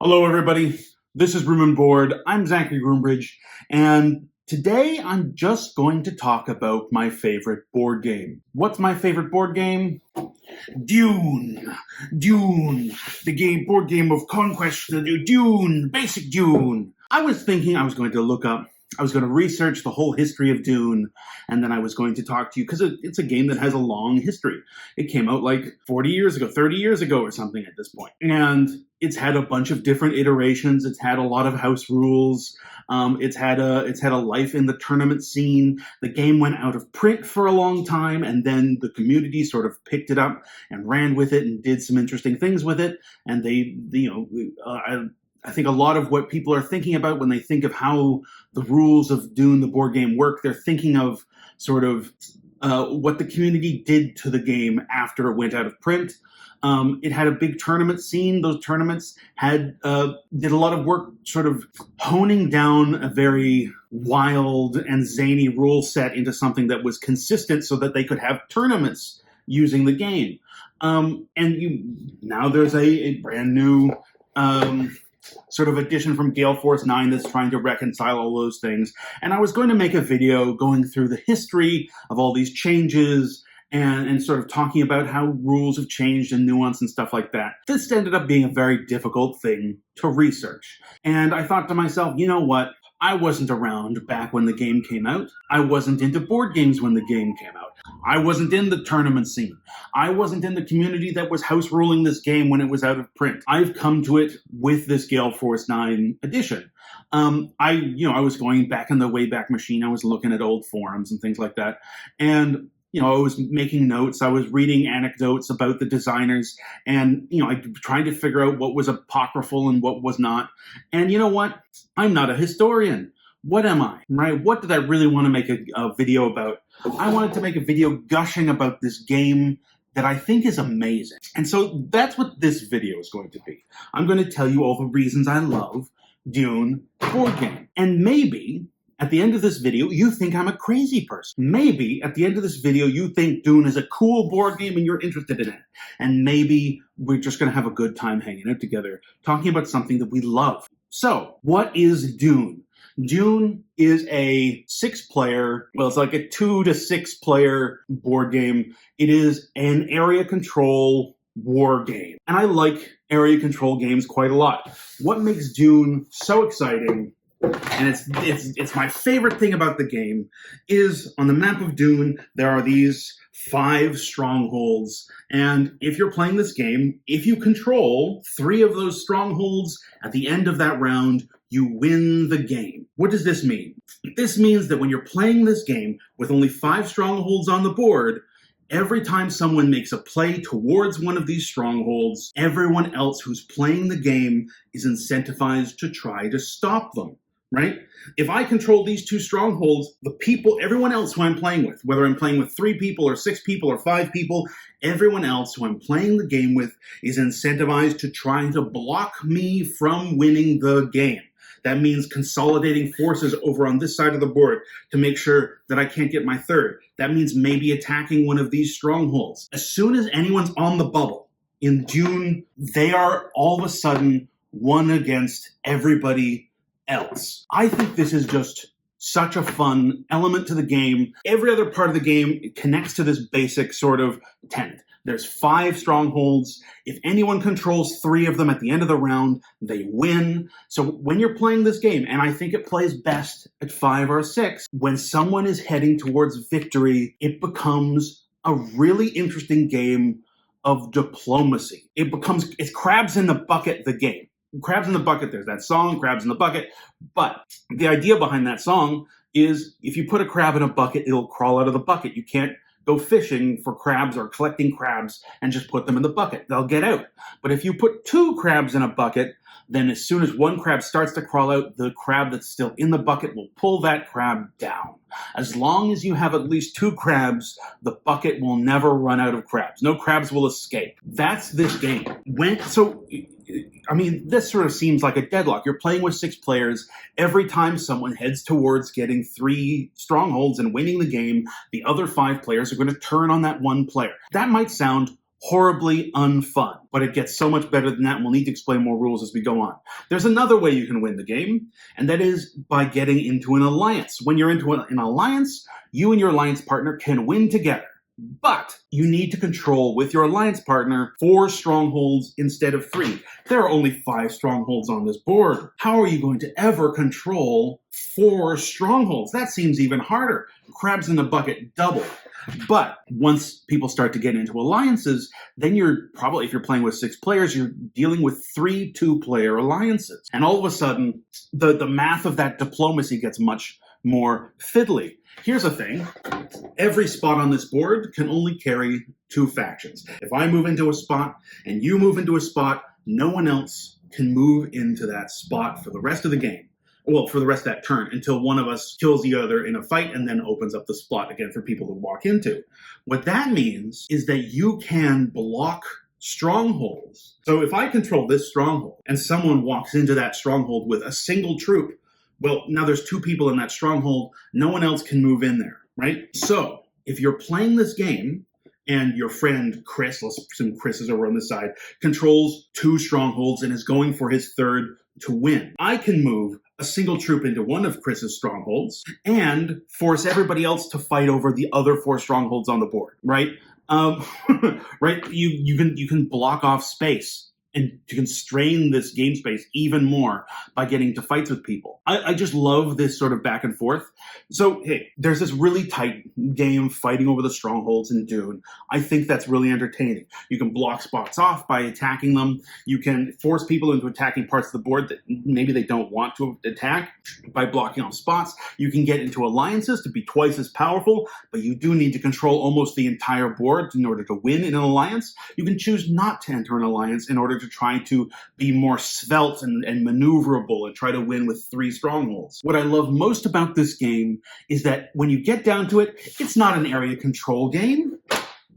Hello, everybody. This is Room and Board. I'm Zachary Groombridge, and today I'm just going to talk about my favorite board game. What's my favorite board game? Dune. Dune. The board game of conquest. Dune. Basic Dune. I was thinking I was going to research the whole history of Dune, and then I was going to talk to you, because it's a game that has a long history. It came out like 40 years ago, 30 years ago or something at this point. And it's had a bunch of different iterations. It's had a lot of house rules. It's had a life in the tournament scene. The game went out of print for a long time, and then the community sort of picked it up and ran with it and did some interesting things with it. And I think a lot of what people are thinking about when they think of how the rules of Dune the board game work, they're thinking of sort of what the community did to the game after it went out of print. It had a big tournament scene. Those tournaments did a lot of work sort of honing down a very wild and zany rule set into something that was consistent so that they could have tournaments using the game. Now there's a brand new sort of addition from Gale Force 9 that's trying to reconcile all those things. And I was going to make a video going through the history of all these changes and sort of talking about how rules have changed and nuance and stuff like that. This ended up being a very difficult thing to research. And I thought to myself, you know what? I wasn't around back when the game came out. I wasn't into board games when the game came out. I wasn't in the tournament scene. I wasn't in the community that was house ruling this game when it was out of print. I've come to it with this Gale Force 9 edition. I was going back in the Wayback Machine. I was looking at old forums and things like that. And I was making notes. I was reading anecdotes about the designers, and I trying to figure out what was apocryphal and what was not. And you know what? I'm not a historian. What am I? Right? What did I really want to make a video about? I wanted to make a video gushing about this game that I think is amazing. And so that's what this video is going to be. I'm going to tell you all the reasons I love Dune board game. And maybe at the end of this video, you think I'm a crazy person. Maybe at the end of this video, you think Dune is a cool board game and you're interested in it. And maybe we're just going to have a good time hanging out together, talking about something that we love. So, what is Dune? Dune is a 6-player, it's like a 2 to 6 player board game. It is an area control war game. And I like area control games quite a lot. What makes Dune so exciting, and it's my favorite thing about the game, is on the map of Dune, there are these 5 strongholds. And if you're playing this game, if you control 3 of those strongholds at the end of that round, you win the game. What does this mean? This means that when you're playing this game with only 5 strongholds on the board, every time someone makes a play towards one of these strongholds, everyone else who's playing the game is incentivized to try to stop them. Right? If I control these 2 strongholds, everyone else who I'm playing with, whether I'm playing with 3 people or 6 people or 5 people, everyone else who I'm playing the game with is incentivized to try to block me from winning the game. That means consolidating forces over on this side of the board to make sure that I can't get my 3rd. That means maybe attacking one of these strongholds. As soon as anyone's on the bubble in Dune, they are all of a sudden one against everybody else. I think this is just such a fun element to the game. Every other part of the game connects to this basic sort of tenet. There's 5 strongholds. If anyone controls 3 of them at the end of the round, they win. So when you're playing this game, and I think it plays best at 5 or 6, when someone is heading towards victory, it becomes a really interesting game of diplomacy. It's crabs in the bucket, the game. Crabs in the Bucket, there's that song, Crabs in the Bucket. But the idea behind that song is if you put a crab in a bucket, it'll crawl out of the bucket. You can't go fishing for crabs or collecting crabs and just put them in the bucket. They'll get out. But if you put 2 crabs in a bucket, then as soon as one crab starts to crawl out, the crab that's still in the bucket will pull that crab down. As long as you have at least 2 crabs, the bucket will never run out of crabs. No crabs will escape. That's this game. This sort of seems like a deadlock. You're playing with 6 players. Every time someone heads towards getting 3 strongholds and winning the game, the other 5 players are going to turn on that one player. That might sound horribly unfun. But it gets so much better than that, and we'll need to explain more rules as we go on. There's another way you can win the game, and that is by getting into an alliance. When you're into an alliance, you and your alliance partner can win together. But you need to control with your alliance partner 4 strongholds instead of 3. There are only 5 strongholds on this board. How are you going to ever control 4 strongholds? That seems even harder. Crabs in the bucket double. But once people start to get into alliances, then you're probably, if you're playing with 6 players, you're dealing with 3 2-player alliances. And all of a sudden, the math of that diplomacy gets much more fiddly. Here's the thing. Every spot on this board can only carry 2 factions. If I move into a spot and you move into a spot, no one else can move into that spot for the rest of the game. Well, for the rest of that turn, until one of us kills the other in a fight and then opens up the spot again for people to walk into. What that means is that you can block strongholds. So if I control this stronghold and someone walks into that stronghold with a single troop, well, now there's 2 people in that stronghold. No one else can move in there, right? So if you're playing this game and your friend Chris, let's assume Chris is over on this side, controls 2 strongholds and is going for his 3rd to win, I can move a single troop into one of Chris's strongholds and force everybody else to fight over the other 4 strongholds on the board, right? Right? You can block off space and to constrain this game space even more by getting into fights with people. I just love this sort of back and forth. So, hey, there's this really tight game fighting over the strongholds in Dune. I think that's really entertaining. You can block spots off by attacking them. You can force people into attacking parts of the board that maybe they don't want to attack by blocking off spots. You can get into alliances to be twice as powerful, but you do need to control almost the entire board in order to win in an alliance. You can choose not to enter an alliance in order to try to be more svelte and maneuverable and try to win with 3 strongholds. What I love most about this game is that when you get down to it, it's not an area control game.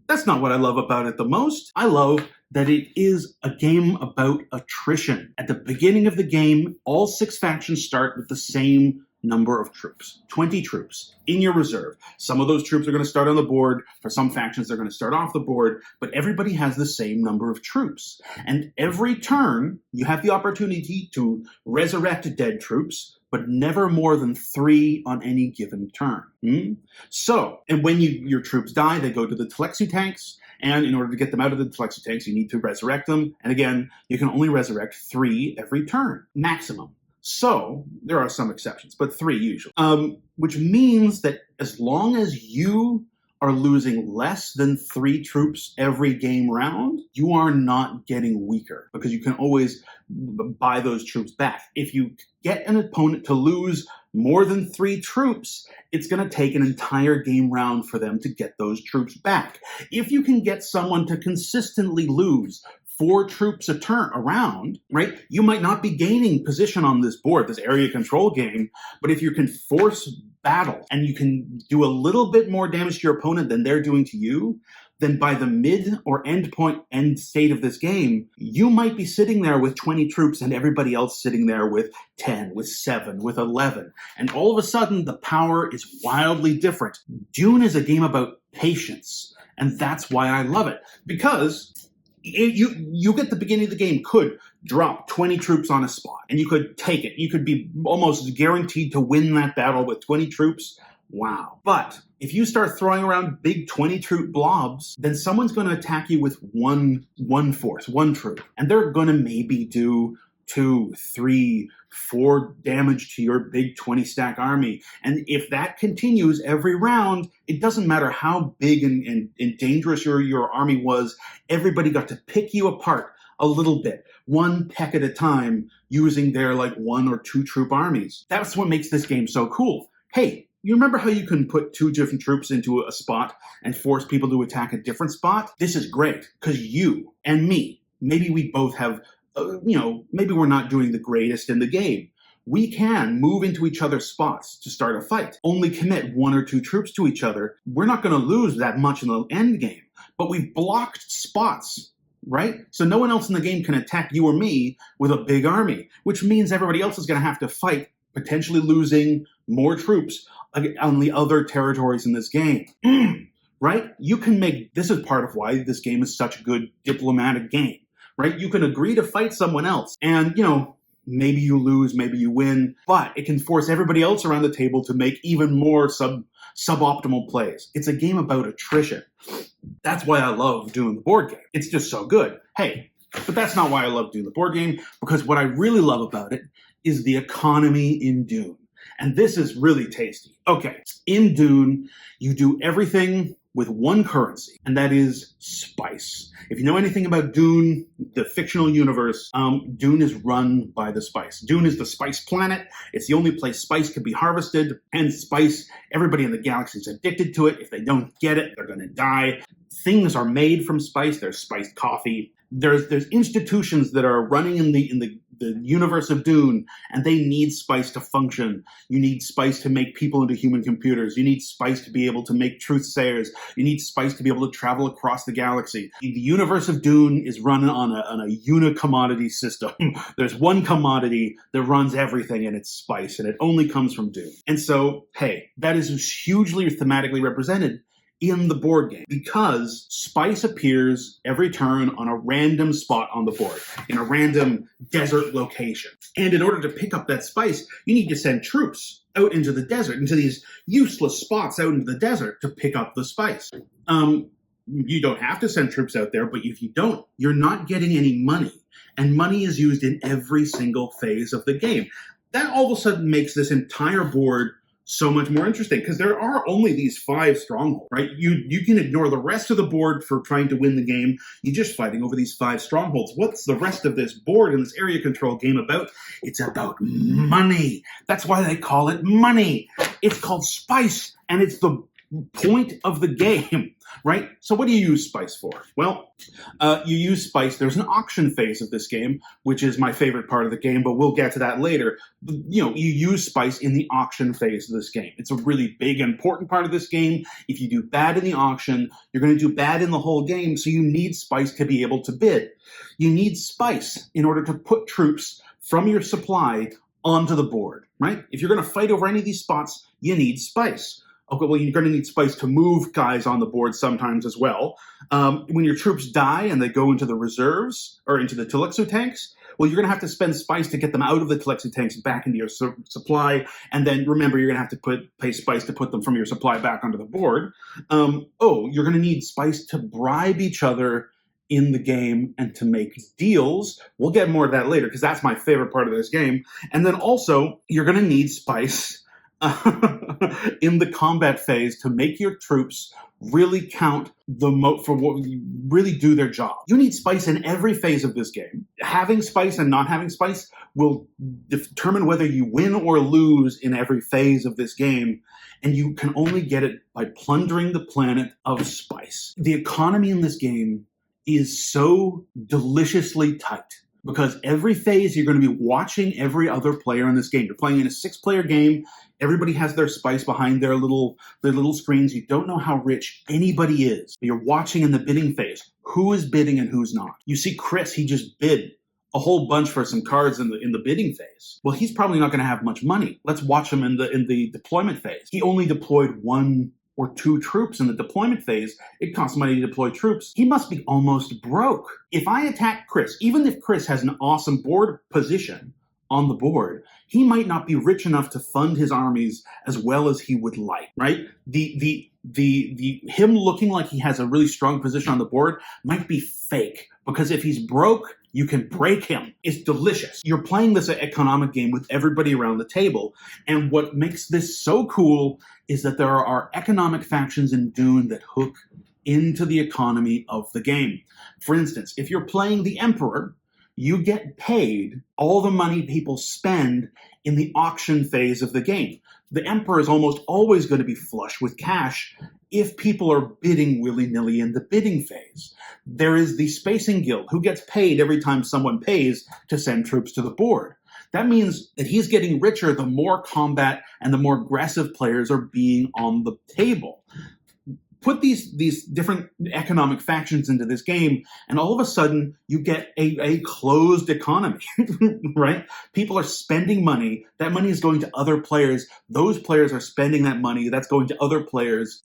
That's not what I love about it the most. I love that it is a game about attrition. At the beginning of the game, all 6 factions start with the same number of troops, 20 troops in your reserve. Some of those troops are going to start on the board. For some factions, they're going to start off the board, but everybody has the same number of troops. And every turn, you have the opportunity to resurrect dead troops, but never more than 3 on any given turn. So, and when your troops die, they go to the Tleilaxu tanks, and in order to get them out of the Tleilaxu tanks, you need to resurrect them. And again, you can only resurrect 3 every turn, maximum. So, there are some exceptions, but 3 usually. Which means that as long as you are losing less than 3 troops every game round, you are not getting weaker because you can always buy those troops back. If you get an opponent to lose more than 3 troops, it's going to take an entire game round for them to get those troops back. If you can get someone to consistently lose 4 troops a turn around, right? You might not be gaining position on this board, this area control game, but if you can force battle and you can do a little bit more damage to your opponent than they're doing to you, then by the mid or end state of this game, you might be sitting there with 20 troops and everybody else sitting there with 10, with 7, with 11. And all of a sudden, the power is wildly different. Dune is a game about patience, and that's why I love it. Because you at the beginning of the game could drop 20 troops on a spot, and you could take it. You could be almost guaranteed to win that battle with 20 troops. Wow. But if you start throwing around big 20-troop blobs, then someone's going to attack you with one troop. And they're going to maybe do 2, 3, 4 damage to your big 20-stack army. And if that continues every round, it doesn't matter how big and dangerous your army was, everybody got to pick you apart a little bit, 1 peck at a time, using their 1 or 2 troop armies. That's what makes this game so cool. Hey, you remember how you can put 2 different troops into a spot and force people to attack a different spot? This is great, because you and me, maybe we both have maybe we're not doing the greatest in the game. We can move into each other's spots to start a fight. Only commit 1 or 2 troops to each other. We're not going to lose that much in the end game. But we've blocked spots, right? So no one else in the game can attack you or me with a big army, which means everybody else is going to have to fight, potentially losing more troops on the other territories in this game. right? You can make, this is part of why this game is such a good diplomatic game, right? You can agree to fight someone else and, maybe you lose, maybe you win, but it can force everybody else around the table to make even more suboptimal plays. It's a game about attrition. That's why I love Dune the Board Game. It's just so good. Hey, but that's not why I love Dune the Board Game, because what I really love about it is the economy in Dune. And this is really tasty. Okay, in Dune, you do everything with one currency, and that is spice. If you know anything about Dune, the fictional universe, Dune is run by the spice. Dune is the spice planet. It's the only place spice can be harvested, and spice, everybody in the galaxy is addicted to it. If they don't get it, they're going to die. Things are made from spice. There's spiced coffee. There's institutions that are running in the universe of Dune, and they need spice to function. You need spice to make people into human computers. You need spice to be able to make truthsayers. You need spice to be able to travel across the galaxy. The universe of Dune is run on a unicommodity system. There's one commodity that runs everything, and it's spice, and it only comes from Dune. And so, hey, that is hugely thematically represented in the board game, because spice appears every turn on a random spot on the board, in a random desert location. And in order to pick up that spice, you need to send troops out into the desert, into these useless spots out into the desert to pick up the spice. You don't have to send troops out there, but if you don't, you're not getting any money. And money is used in every single phase of the game. That all of a sudden makes this entire board so much more interesting, because there are only these 5 strongholds, right? You can ignore the rest of the board for trying to win the game. You're just fighting over these 5 strongholds. What's the rest of this board and this area control game about? It's about money. That's why they call it money. It's called spice, and it's the point of the game, right? So what do you use spice for? Well, you use spice. There's an auction phase of this game, which is my favorite part of the game, but we'll get to that later. You use spice in the auction phase of this game. It's a really big, important part of this game. If you do bad in the auction, you're going to do bad in the whole game, so you need spice to be able to bid. You need spice in order to put troops from your supply onto the board, right? If you're going to fight over any of these spots, you need spice. Okay, well, you're going to need spice to move guys on the board sometimes as well. When your troops die and they go into the reserves or into the Tleilaxu tanks, well, you're going to have to spend spice to get them out of the Tleilaxu tanks back into your supply. And then remember, you're going to have to pay spice to put them from your supply back onto the board. You're going to need spice to bribe each other in the game and to make deals. We'll get more of that later, because that's my favorite part of this game. And then also, you're going to need spice in the combat phase to make your troops really count for what really do their job. You need spice in every phase of this game. Having spice and not having spice will determine whether you win or lose in every phase of this game, and you can only get it by plundering the planet of spice. The economy in this game is so deliciously tight, because every phase you're going to be watching every other player in this game. You're playing in a 6-player game. Everybody has their spice behind their little screens. You don't know how rich anybody is. You're watching in the bidding phase. Who is bidding and who's not? You see Chris, he just bid a whole bunch for some cards in the bidding phase. Well, he's probably not going to have much money. Let's watch him in the deployment phase. He only deployed 1 or 2 troops in the deployment phase. It costs money to deploy troops. He must be almost broke. If I attack Chris, even if Chris has an awesome board position on the board, he might not be rich enough to fund his armies as well as he would like, right? Him looking like he has a really strong position on the board might be fake, because if he's broke, you can break him. It's delicious. You're playing this economic game with everybody around the table. And what makes this so cool is that there are economic factions in Dune that hook into the economy of the game. For instance, if you're playing the Emperor, you get paid all the money people spend in the auction phase of the game. The Emperor is almost always going to be flush with cash if people are bidding willy-nilly in the bidding phase. There is the Spacing Guild, who gets paid every time someone pays to send troops to the board. That means that he's getting richer the more combat and the more aggressive players are being on the table. Put these different economic factions into this game, and all of a sudden you get a closed economy, right? People are spending money. That money is going to other players. Those players are spending that money. That's going to other players.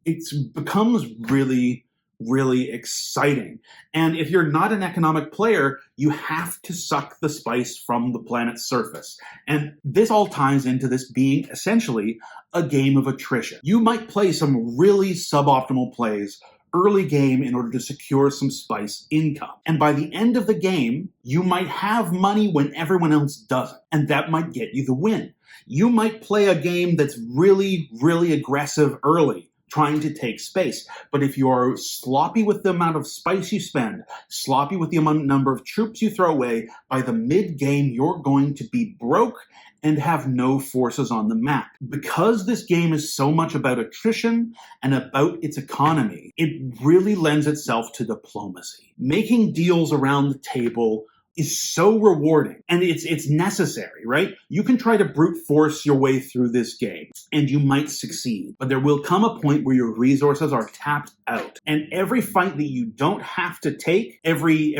it becomes really, really exciting. And if you're not an economic player, you have to suck the spice from the planet's surface. And this all ties into this being essentially a game of attrition. You might play some really suboptimal plays early game in order to secure some spice income. And by the end of the game, you might have money when everyone else doesn't. And that might get you the win. You might play a game that's really, really aggressive early, trying to take space. But if you're sloppy with the amount of spice you spend, sloppy with the number of troops you throw away, by the mid-game, you're going to be broke and have no forces on the map. Because this game is so much about attrition and about its economy, it really lends itself to diplomacy. Making deals around the table is so rewarding, and it's necessary, right? You can try to brute force your way through this game, and you might succeed, but there will come a point where your resources are tapped out. And every fight that you don't have to take, every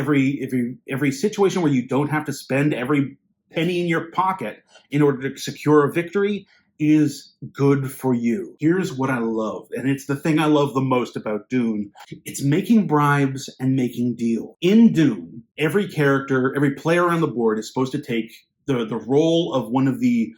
situation where you don't have to spend every penny in your pocket in order to secure a victory is good for you. Here's what I love, and it's the thing I love the most about Dune. It's making bribes and making deals. In Dune, every character, every player on the board is supposed to take the role of one of the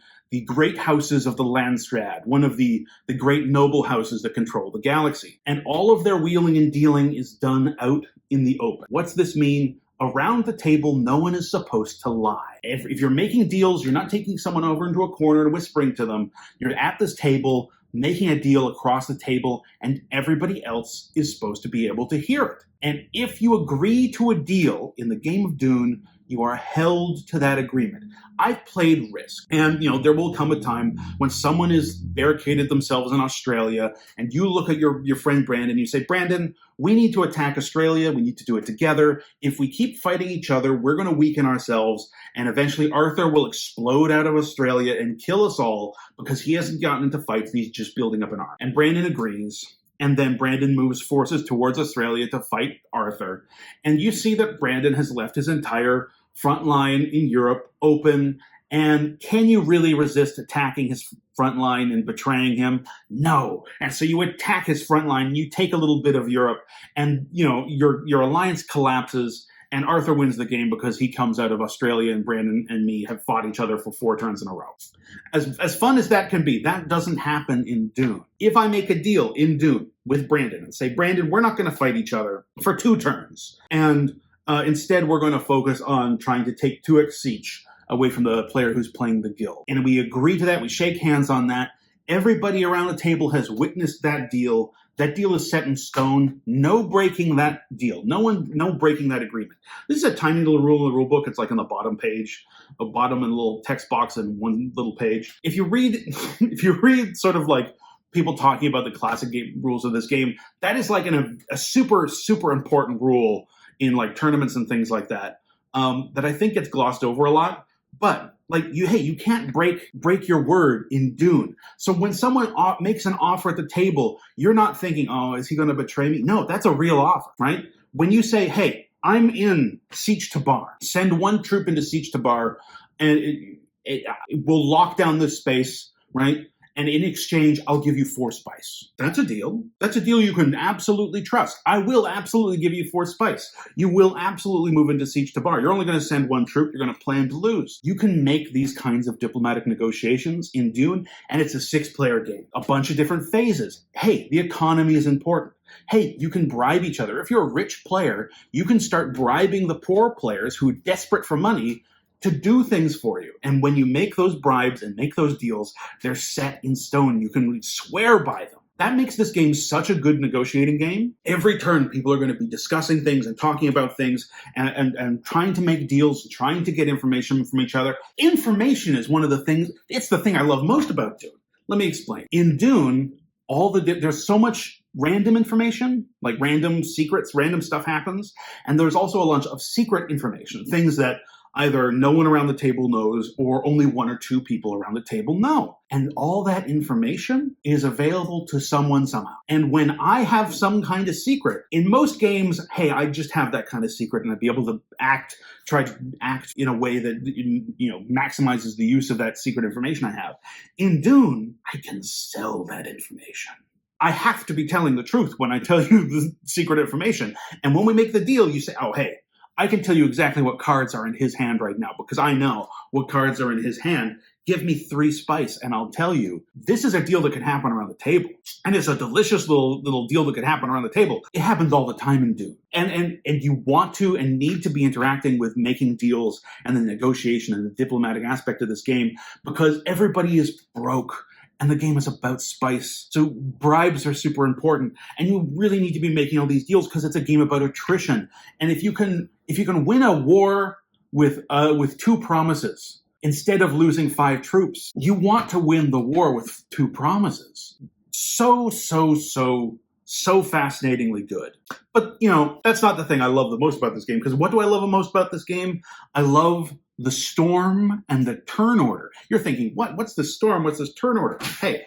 great houses of the Landstrad, one of the great noble houses that control the galaxy. And all of their wheeling and dealing is done out in the open. What's this mean? Around the table, no one is supposed to lie. If you're making deals, you're not taking someone over into a corner and whispering to them. You're at this table, making a deal across the table, and everybody else is supposed to be able to hear it. And if you agree to a deal in the game of Dune, you are held to that agreement. I've played Risk, and there will come a time when someone has barricaded themselves in Australia, and you look at your friend Brandon, and you say, Brandon, we need to attack Australia, we need to do it together. If we keep fighting each other, we're going to weaken ourselves, and eventually Arthur will explode out of Australia and kill us all because he hasn't gotten into fights and he's just building up an army. And Brandon agrees. And then Brandon moves forces towards Australia to fight Arthur. And you see that Brandon has left his entire front line in Europe open. And can you really resist attacking his front line and betraying him? No. And so you attack his front line, and you take a little bit of Europe, and your alliance collapses. And Arthur wins the game because he comes out of Australia, and Brandon and me have fought each other for 4 turns in a row. As fun as that can be, that doesn't happen in Dune. If I make a deal in Dune with Brandon and say, Brandon, we're not going to fight each other for 2 turns, and instead we're going to focus on trying to take 2x siege away from the player who's playing the guild. And we agree to that, we shake hands on that. Everybody around the table has witnessed that deal. That deal is set in stone. No breaking that deal. No breaking that agreement. This is a tiny little rule in the rule book. It's like on the bottom page, a bottom and a little text box in one little page. If you read sort of like people talking about the classic game rules of this game, that is like a super, super important rule in like tournaments and things like that, that I think gets glossed over a lot. But you can't break your word in Dune. So when someone makes an offer at the table, you're not thinking, oh, is he going to betray me? No, that's a real offer, right? When you say, hey, I'm in Siege Tabar, send 1 troop into Siege Tabar, and it will lock down this space, right? And in exchange, I'll give you 4 spice. That's a deal. That's a deal you can absolutely trust. I will absolutely give you 4 spice. You will absolutely move into Siege Tabar. You're only going to send 1 troop. You're going to plan to lose. You can make these kinds of diplomatic negotiations in Dune, and it's a 6-player game. A bunch of different phases. Hey, the economy is important. Hey, you can bribe each other. If you're a rich player, you can start bribing the poor players who are desperate for money to do things for you. And when you make those bribes and make those deals, they're set in stone. You can swear by them. That makes this game such a good negotiating game. Every turn, people are going to be discussing things and talking about things and trying to make deals, trying to get information from each other. Information is one of the things, it's the thing I love most about Dune. Let me explain. In Dune, there's so much random information, like random secrets, random stuff happens. And there's also a bunch of secret information, things that either no one around the table knows or only 1 or 2 people around the table know. And all that information is available to someone somehow. And when I have some kind of secret, in most games, hey, I just have that kind of secret and I'd be able to try to act in a way that maximizes the use of that secret information I have. In Dune, I can sell that information. I have to be telling the truth when I tell you the secret information. And when we make the deal, you say, oh, hey, I can tell you exactly what cards are in his hand right now because I know what cards are in his hand. Give me 3 spice and I'll tell you. This is a deal that can happen around the table. And it's a delicious little deal that could happen around the table. It happens all the time in Dune. And you want to and need to be interacting with making deals and the negotiation and the diplomatic aspect of this game because everybody is broke. And the game is about spice. So bribes are super important. And you really need to be making all these deals because it's a game about attrition. And if you can win a war with 2 promises, instead of losing 5 troops, you want to win the war with 2 promises. So fascinatingly good. But, that's not the thing I love the most about this game. Because what do I love the most about this game? I love the storm and the turn order. You're thinking, what's the storm? What's this turn order? Hey,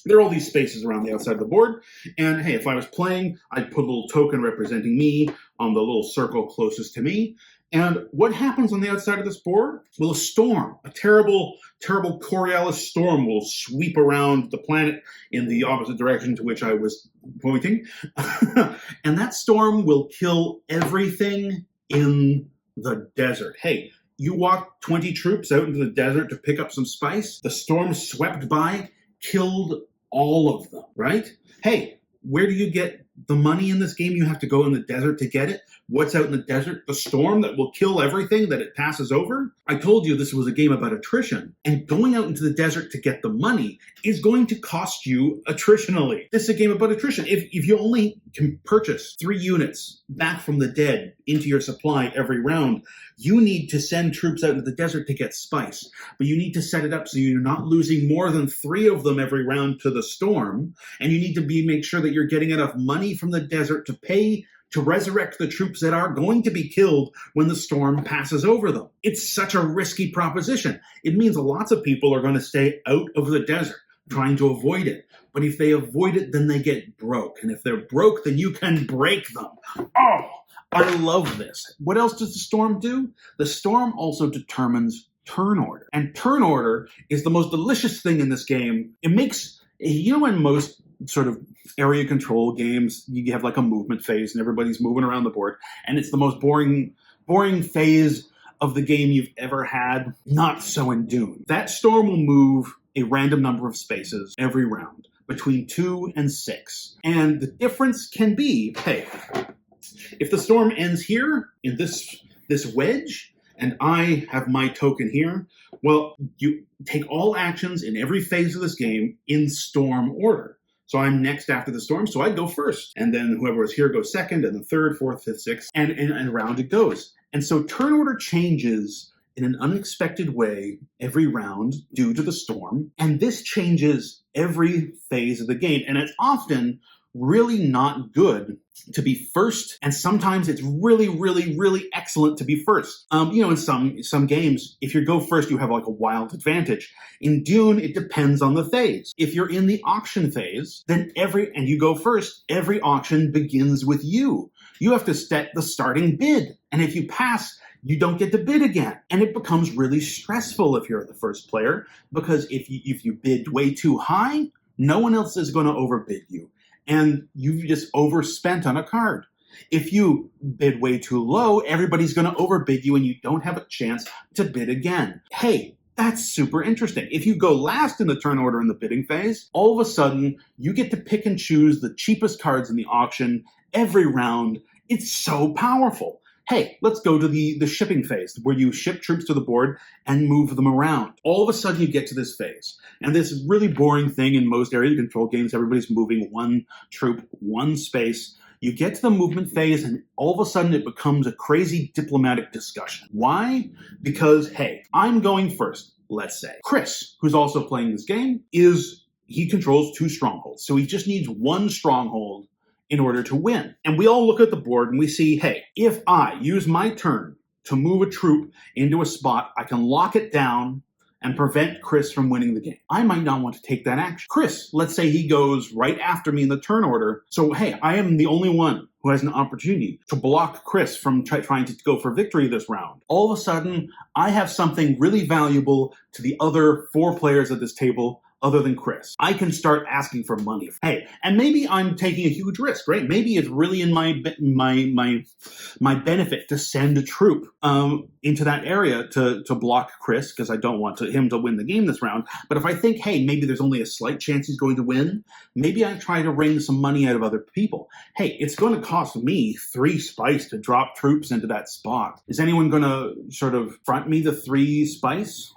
there are all these spaces around the outside of the board. And hey, if I was playing, I'd put a little token representing me on the little circle closest to me. And what happens on the outside of this board? Well, a storm, a terrible, terrible Coriolis storm will sweep around the planet in the opposite direction to which I was pointing. And that storm will kill everything in the desert. Hey, you walk 20 troops out into the desert to pick up some spice. The storm swept by, killed all of them, right? Hey, where do you get the money in this game? You have to go in the desert to get it. What's out in the desert? The storm that will kill everything that it passes over? I told you this was a game about attrition. And going out into the desert to get the money is going to cost you attritionally. This is a game about attrition. If you only can purchase 3 units back from the dead into your supply every round, you need to send troops out into the desert to get spice. But you need to set it up so you're not losing more than 3 of them every round to the storm. And you need to make sure that you're getting enough money from the desert to pay to resurrect the troops that are going to be killed when the storm passes over them. It's such a risky proposition. It means lots of people are going to stay out of the desert trying to avoid it. But if they avoid it, then they get broke. And if they're broke, then you can break them. Oh, I love this. What else does the storm do? The storm also determines turn order. And turn order is the most delicious thing in this game. It makes, in most sort of area control games, you have like a movement phase and everybody's moving around the board. And it's the most boring phase of the game you've ever had. Not so in Dune. That storm will move a random number of spaces every round, between 2 and 6. And the difference can be, hey, if the storm ends here in this wedge, and I have my token here, well, you take all actions in every phase of this game in storm order. So I'm next after the storm, so I go first. And then whoever was here goes second, and then third, fourth, fifth, sixth, and around it goes. And so turn order changes in an unexpected way every round due to the storm. And this changes every phase of the game. And it's often really not good to be first, and sometimes it's really, really, really excellent to be first. In some games, if you go first, you have like a wild advantage. In Dune, it depends on the phase. If you're in the auction phase, then and you go first, every auction begins with you. You have to set the starting bid, and if you pass, you don't get to bid again. And it becomes really stressful if you're the first player, because if you bid way too high, no one else is going to overbid you. And you've just overspent on a card. If you bid way too low, everybody's going to overbid you and you don't have a chance to bid again. Hey, that's super interesting. If you go last in the turn order in the bidding phase, all of a sudden you get to pick and choose the cheapest cards in the auction every round. It's so powerful. Hey, let's go to the shipping phase, where you ship troops to the board and move them around. All of a sudden, you get to this phase. And this really boring thing in most area control games, everybody's moving one troop, one space. You get to the movement phase, and all of a sudden, it becomes a crazy diplomatic discussion. Why? Because, hey, I'm going first, let's say. Chris, who's also playing this game, he controls 2 strongholds. So he just needs 1 stronghold in order to win. And we all look at the board and we see, hey, if I use my turn to move a troop into a spot, I can lock it down and prevent Chris from winning the game. I might not want to take that action. Chris, let's say he goes right after me in the turn order. So, hey, I am the only one who has an opportunity to block Chris from trying to go for victory this round. All of a sudden, I have something really valuable to the other 4 players at this table other than Chris. I can start asking for money. Hey, and maybe I'm taking a huge risk, right? Maybe it's really in my benefit to send a troop into that area to block Chris, because I don't want him to win the game this round. But if I think, hey, maybe there's only a slight chance he's going to win, maybe I try to wring some money out of other people. Hey, it's going to cost me 3 spice to drop troops into that spot. Is anyone going to sort of front me the 3 spice?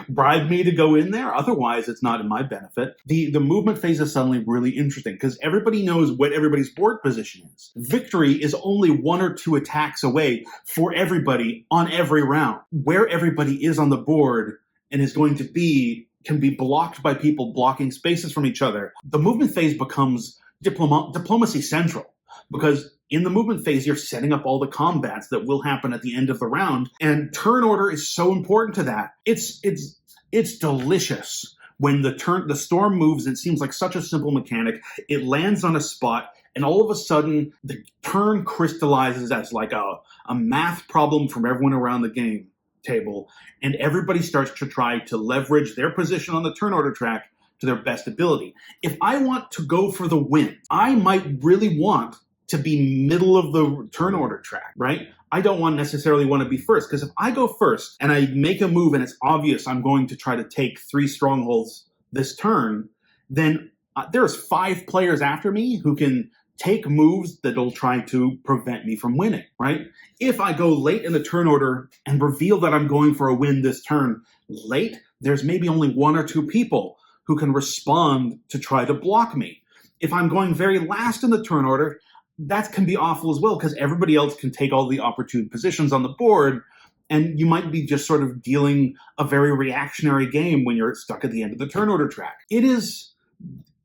Bribe me to go in there? Otherwise, it's not in my benefit. The movement phase is suddenly really interesting because everybody knows what everybody's board position is. Victory is only 1 or 2 attacks away for everybody on every round. Where everybody is on the board and is going to be can be blocked by people blocking spaces from each other. The movement phase becomes diplomacy central, because in the movement phase, you're setting up all the combats that will happen at the end of the round, and turn order is so important to that. It's delicious when the storm moves. It seems like such a simple mechanic. It lands on a spot, and all of a sudden, the turn crystallizes as like a math problem from everyone around the game table, and everybody starts to try to leverage their position on the turn order track to their best ability. If I want to go for the win, I might really want to be middle of the turn order track, right? I don't necessarily want to be first, because if I go first and I make a move and it's obvious I'm going to try to take 3 strongholds this turn, then there's 5 players after me who can take moves that'll try to prevent me from winning, right? If I go late in the turn order and reveal that I'm going for a win this turn late, there's maybe only 1 or 2 people who can respond to try to block me. If I'm going very last in the turn order, that can be awful as well, because everybody else can take all the opportune positions on the board, and you might be just sort of dealing a very reactionary game when you're stuck at the end of the turn order track.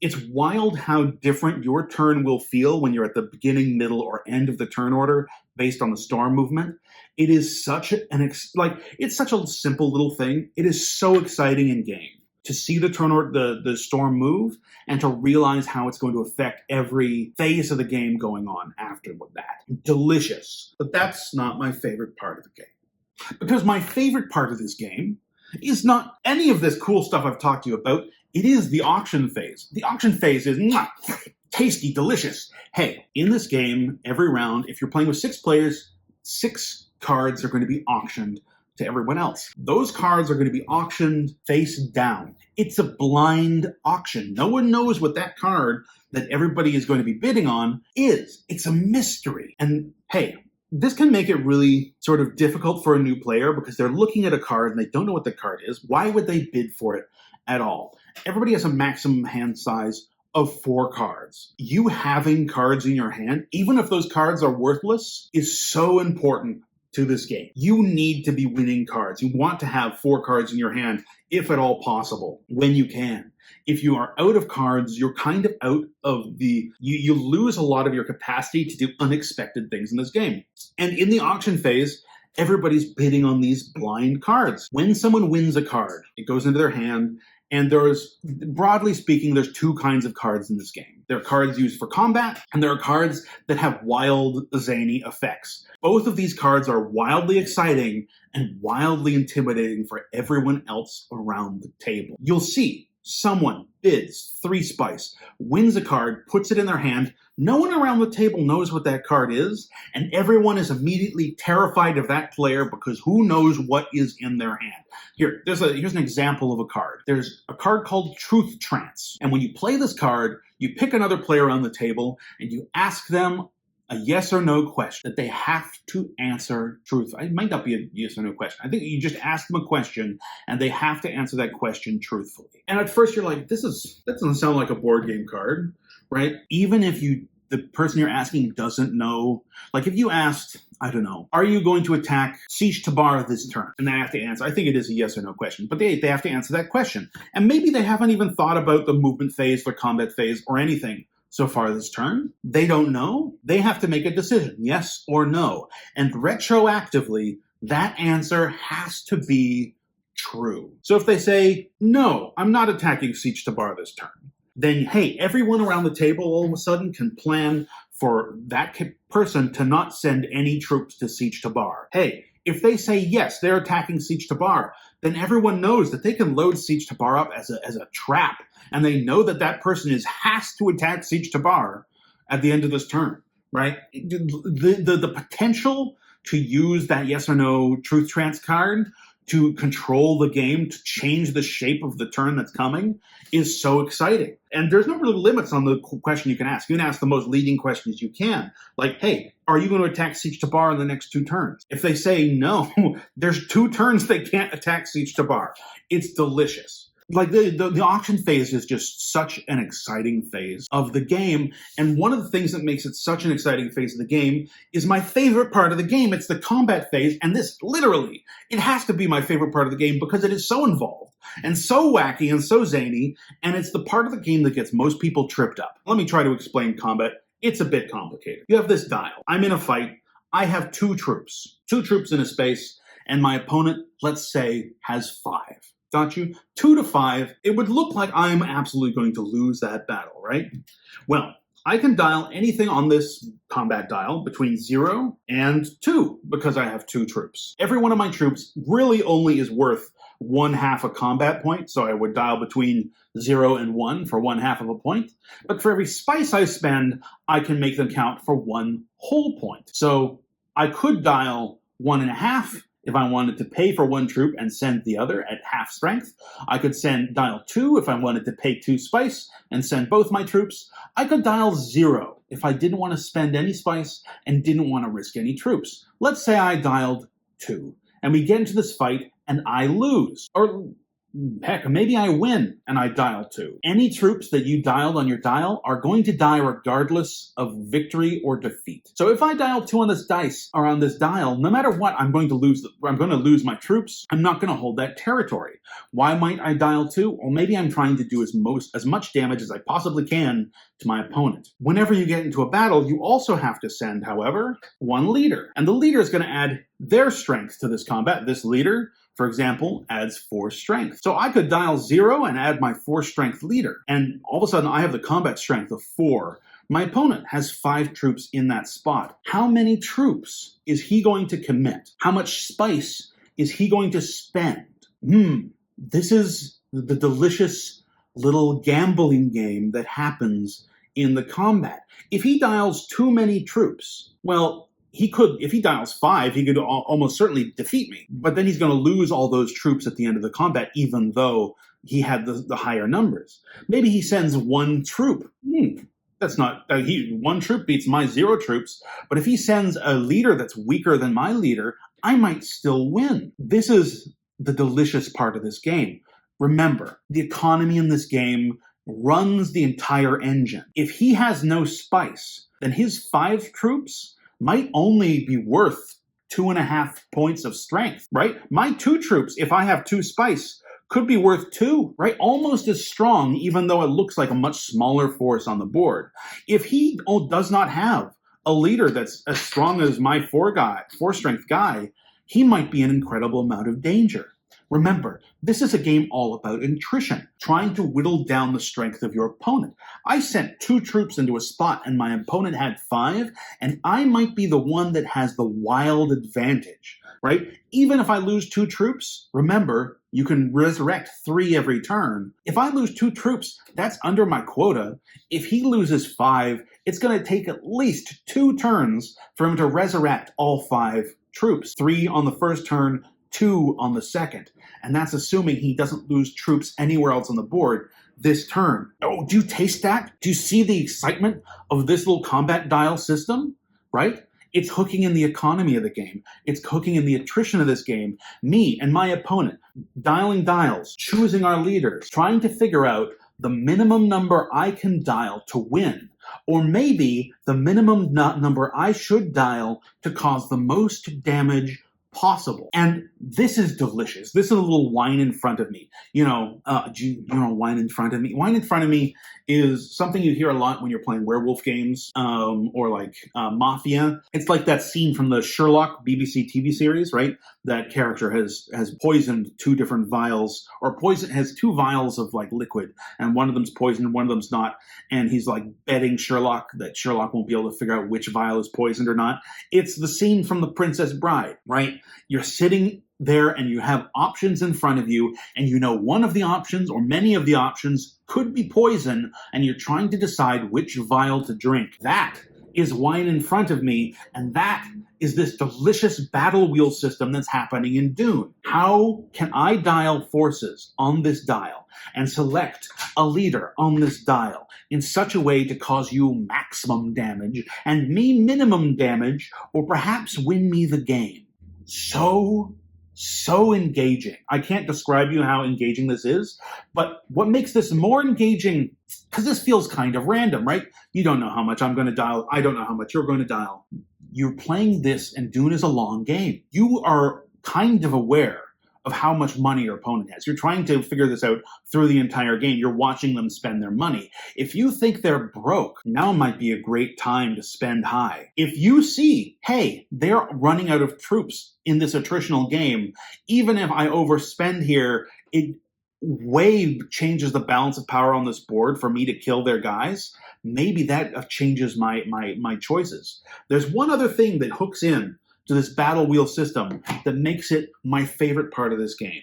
It's wild how different your turn will feel when you're at the beginning, middle, or end of the turn order based on the storm movement. It is such it's such a simple little thing. It is so exciting in game to see the storm move and to realize how it's going to affect every phase of the game going on after that. Delicious. But that's not my favorite part of the game. Because my favorite part of this game is not any of this cool stuff I've talked to you about. It is the auction phase. The auction phase is tasty, delicious. Hey, in this game, every round, if you're playing with 6 players, 6 cards are going to be auctioned to everyone else. Those cards are going to be auctioned face down. It's a blind auction. No one knows what that card that everybody is going to be bidding on is. It's a mystery. And hey, this can make it really sort of difficult for a new player, because they're looking at a card and they don't know what the card is. Why would they bid for it at all? Everybody has a maximum hand size of 4 cards. You having cards in your hand, even if those cards are worthless, is so important to this game. You need to be winning cards. You want to have 4 cards in your hand, if at all possible, when you can. If you are out of cards, you're kind of out of you lose a lot of your capacity to do unexpected things in this game. And in the auction phase, everybody's bidding on these blind cards. When someone wins a card, it goes into their hand, and broadly speaking, there's 2 kinds of cards in this game. There are cards used for combat, and there are cards that have wild, zany effects. Both of these cards are wildly exciting and wildly intimidating for everyone else around the table. You'll see someone bids 3 spice, wins a card, puts it in their hand. No one around the table knows what that card is, and everyone is immediately terrified of that player, because who knows what is in their hand. Here's an example of a card. There's a card called Truth Trance, and when you play this card, you pick another player on the table, and you ask them a yes or no question that they have to answer truthfully. It might not be a yes or no question. I think you just ask them a question and they have to answer that question truthfully. And at first you're like, that doesn't sound like a board game card, right? Even if the person you're asking doesn't know, like if you asked, I don't know, are you going to attack Siege Tabar this turn? And they have to answer. I think it is a yes or no question, but they have to answer that question. And maybe they haven't even thought about the movement phase, the combat phase, or anything so far this turn. They don't know. They have to make a decision, yes or no. And retroactively, that answer has to be true. So if they say, no, I'm not attacking Siege Tabar this turn, then hey, everyone around the table all of a sudden can plan for that person to not send any troops to Siege Tabar. Hey, if they say yes, they're attacking Siege Tabar, then everyone knows that they can load Siege Tabar up as a trap, and they know that person has to attack Siege Tabar at the end of this turn, right? The potential to use that yes or no truth trance card to control the game, to change the shape of the turn that's coming, is so exciting. And there's no real limits on the question you can ask. You can ask the most leading questions you can. Like, hey, are you going to attack Siege Tabar in the next 2 turns? If they say no, there's 2 turns they can't attack Siege Tabar. It's delicious. Like the auction phase is just such an exciting phase of the game. And one of the things that makes it such an exciting phase of the game is my favorite part of the game. It's the combat phase. And this literally, it has to be my favorite part of the game because it is so involved and so wacky and so zany. And it's the part of the game that gets most people tripped up. Let me try to explain combat. It's a bit complicated. You have this dial. I'm in a fight. I have 2 troops. 2 troops in a space. And my opponent, let's say, has 5. Got you? 2 to 5, it would look like I'm absolutely going to lose that battle, right? Well, I can dial anything on this combat dial between 0 and 2 because I have 2 troops. Every one of my troops really only is worth 1/2 a combat point, so I would dial between 0 and 1 for 1/2 of a point. But for every spice I spend, I can make them count for 1 whole point. So I could dial 1.5 if I wanted to pay for 1 troop and send the other at half strength. I could dial 2 if I wanted to pay 2 spice and send both my troops. I could dial 0 if I didn't want to spend any spice and didn't want to risk any troops. Let's say I dialed 2, and we get into this fight and I lose. Or heck, maybe I win and I dial 2. Any troops that you dialed on your dial are going to die regardless of victory or defeat. So if I dial 2 on this dice or on this dial, no matter what, I'm going to lose my troops. I'm not going to hold that territory. Why might I dial 2? Well, maybe I'm trying to do as much damage as I possibly can to my opponent. Whenever you get into a battle, you also have to send, however, 1 leader. And the leader is going to add their strength to this combat. This leader, for example, adds 4 strength. So I could dial 0 and add my 4 strength leader. And all of a sudden I have the combat strength of 4. My opponent has 5 troops in that spot. How many troops is he going to commit? How much spice is he going to spend? This is the delicious little gambling game that happens in the combat. If he dials too many troops, well, he could, if he dials 5, he could almost certainly defeat me. But then he's going to lose all those troops at the end of the combat, even though he had the higher numbers. Maybe he sends 1 troop. That's not, 1 troop beats my 0 troops. But if he sends a leader that's weaker than my leader, I might still win. This is the delicious part of this game. Remember, the economy in this game runs the entire engine. If he has no spice, then his 5 troops might only be worth 2.5 points of strength, right? My 2 troops, if I have 2 spice, could be worth 2, right? Almost as strong, even though it looks like a much smaller force on the board. If he does not have a leader that's as strong as my 4 strength guy, he might be an incredible amount of danger. Remember, this is a game all about attrition, trying to whittle down the strength of your opponent. I sent 2 troops into a spot and my opponent had 5, and I might be the one that has the wild advantage, right? Even if I lose 2 troops, remember, you can resurrect 3 every turn. If I lose 2 troops, that's under my quota. If he loses 5, it's going to take at least 2 turns for him to resurrect all 5 troops. 3 on the first turn, 2 on the second. And that's assuming he doesn't lose troops anywhere else on the board this turn. Oh, do you taste that? Do you see the excitement of this little combat dial system? Right? It's hooking in the economy of the game. It's hooking in the attrition of this game. Me and my opponent, dialing dials, choosing our leaders, trying to figure out the minimum number I can dial to win. Or maybe the minimum number I should dial to cause the most damage possible. And this is delicious. This is a little wine in front of me. You know wine in front of me? Wine in front of me is something you hear a lot when you're playing werewolf games or like Mafia. It's like that scene from the Sherlock BBC TV series, right? That character has poisoned 2 different vials, or has 2 vials of like liquid, and one of them's poisoned and one of them's not. And he's like betting Sherlock that Sherlock won't be able to figure out which vial is poisoned or not. It's the scene from The Princess Bride, right? You're sitting there and you have options in front of you, and you know one of the options or many of the options could be poison, and you're trying to decide which vial to drink. That is wine in front of me, and that is this delicious battle wheel system that's happening in Dune. How can I dial forces on this dial and select a leader on this dial in such a way to cause you maximum damage and me minimum damage, or perhaps win me the game? So engaging. I can't describe you how engaging this is, but what makes this more engaging, because this feels kind of random, right? You don't know how much I'm going to dial. I don't know how much you're going to dial. You're playing this, and Dune is a long game. You are kind of aware of how much money your opponent has. You're trying to figure this out through the entire game. You're watching them spend their money. If you think they're broke, now might be a great time to spend high. If you see, hey, they're running out of troops in this attritional game, even if I overspend here, it way changes the balance of power on this board for me to kill their guys, maybe that changes my choices. There's one other thing that hooks in to this battle wheel system that makes it my favorite part of this game.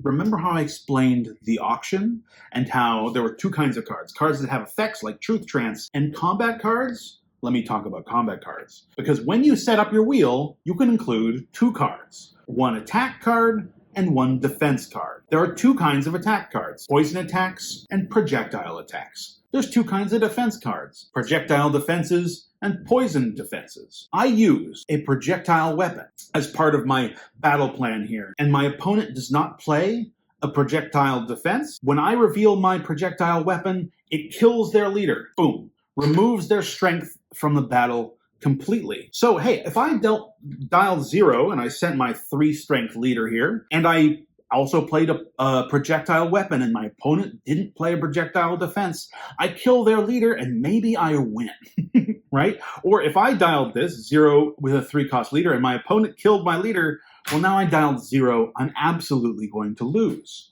Remember how I explained the auction and how there were two kinds of cards? Cards that have effects like Truth Trance and combat cards? Let me talk about combat cards. Because when you set up your wheel, you can include two cards. One attack card and one defense card. There are two kinds of attack cards: poison attacks and projectile attacks. There's two kinds of defense cards: projectile defenses and poison defenses. I use a projectile weapon as part of my battle plan here, and my opponent does not play a projectile defense. When I reveal my projectile weapon, it kills their leader. Boom. Removes their strength from the battle completely. So, hey, if I dialed 0 and I sent my 3 strength leader here, and I also played a projectile weapon and my opponent didn't play a projectile defense, I kill their leader and maybe I win, right? Or if I dialed this 0 with a 3-cost leader and my opponent killed my leader, well, now I dialed 0, I'm absolutely going to lose.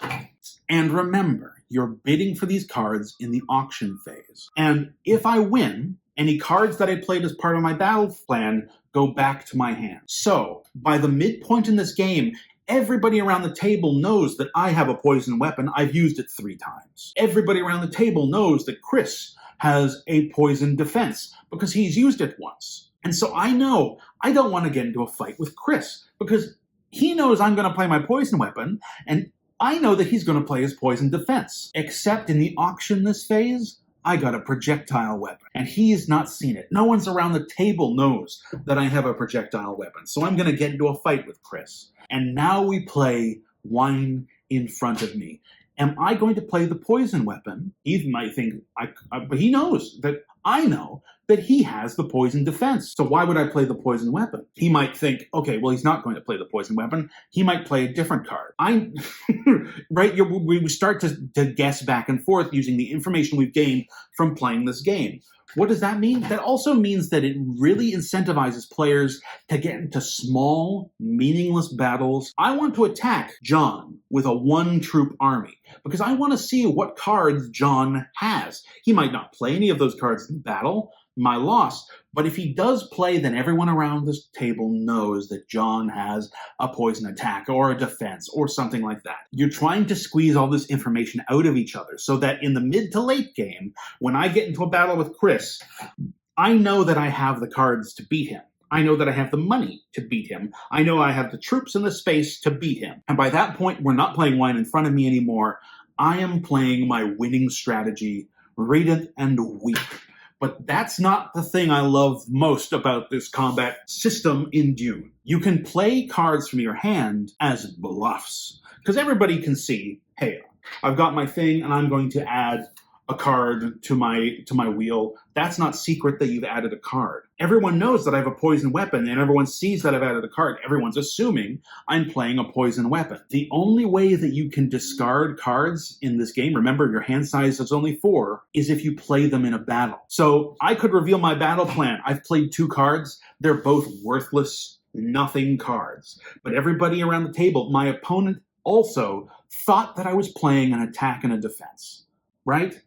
And remember, you're bidding for these cards in the auction phase. And if I win, any cards that I played as part of my battle plan go back to my hand. So, by the midpoint in this game, everybody around the table knows that I have a poison weapon. I've used it 3 times. Everybody around the table knows that Chris has a poison defense because he's used it once. And so I know I don't want to get into a fight with Chris because he knows I'm going to play my poison weapon, and I know that he's going to play his poison defense. Except in the auction this phase, I got a projectile weapon, and he's not seen it. No one's around the table knows that I have a projectile weapon, so I'm going to get into a fight with Chris. And now we play wine in front of me. Am I going to play the poison weapon? He might think, but he knows that I know that he has the poison defense. So why would I play the poison weapon? He might think, okay, well, he's not going to play the poison weapon. He might play a different card. Right? We start to guess back and forth using the information we've gained from playing this game. What does that mean? That also means that it really incentivizes players to get into small, meaningless battles. I want to attack John with a 1-troop army because I want to see what cards John has. He might not play any of those cards in battle, my loss. But if he does play, then everyone around this table knows that John has a poison attack or a defense or something like that. You're trying to squeeze all this information out of each other so that in the mid to late game, when I get into a battle with Chris, I know that I have the cards to beat him. I know that I have the money to beat him. I know I have the troops and the space to beat him. And by that point, we're not playing wine in front of me anymore. I am playing my winning strategy, read it and weep. But that's not the thing I love most about this combat system in Dune. You can play cards from your hand as bluffs, because everybody can see, hey, I've got my thing and I'm going to add a card to my wheel. That's not secret that you've added a card. Everyone knows that I have a poison weapon, and everyone sees that I've added a card. Everyone's assuming I'm playing a poison weapon. The only way that you can discard cards in this game, remember your hand size is only 4, is if you play them in a battle. So I could reveal my battle plan. I've played 2 cards. They're both worthless, nothing cards. But everybody around the table, my opponent also thought that I was playing an attack and a defense, right?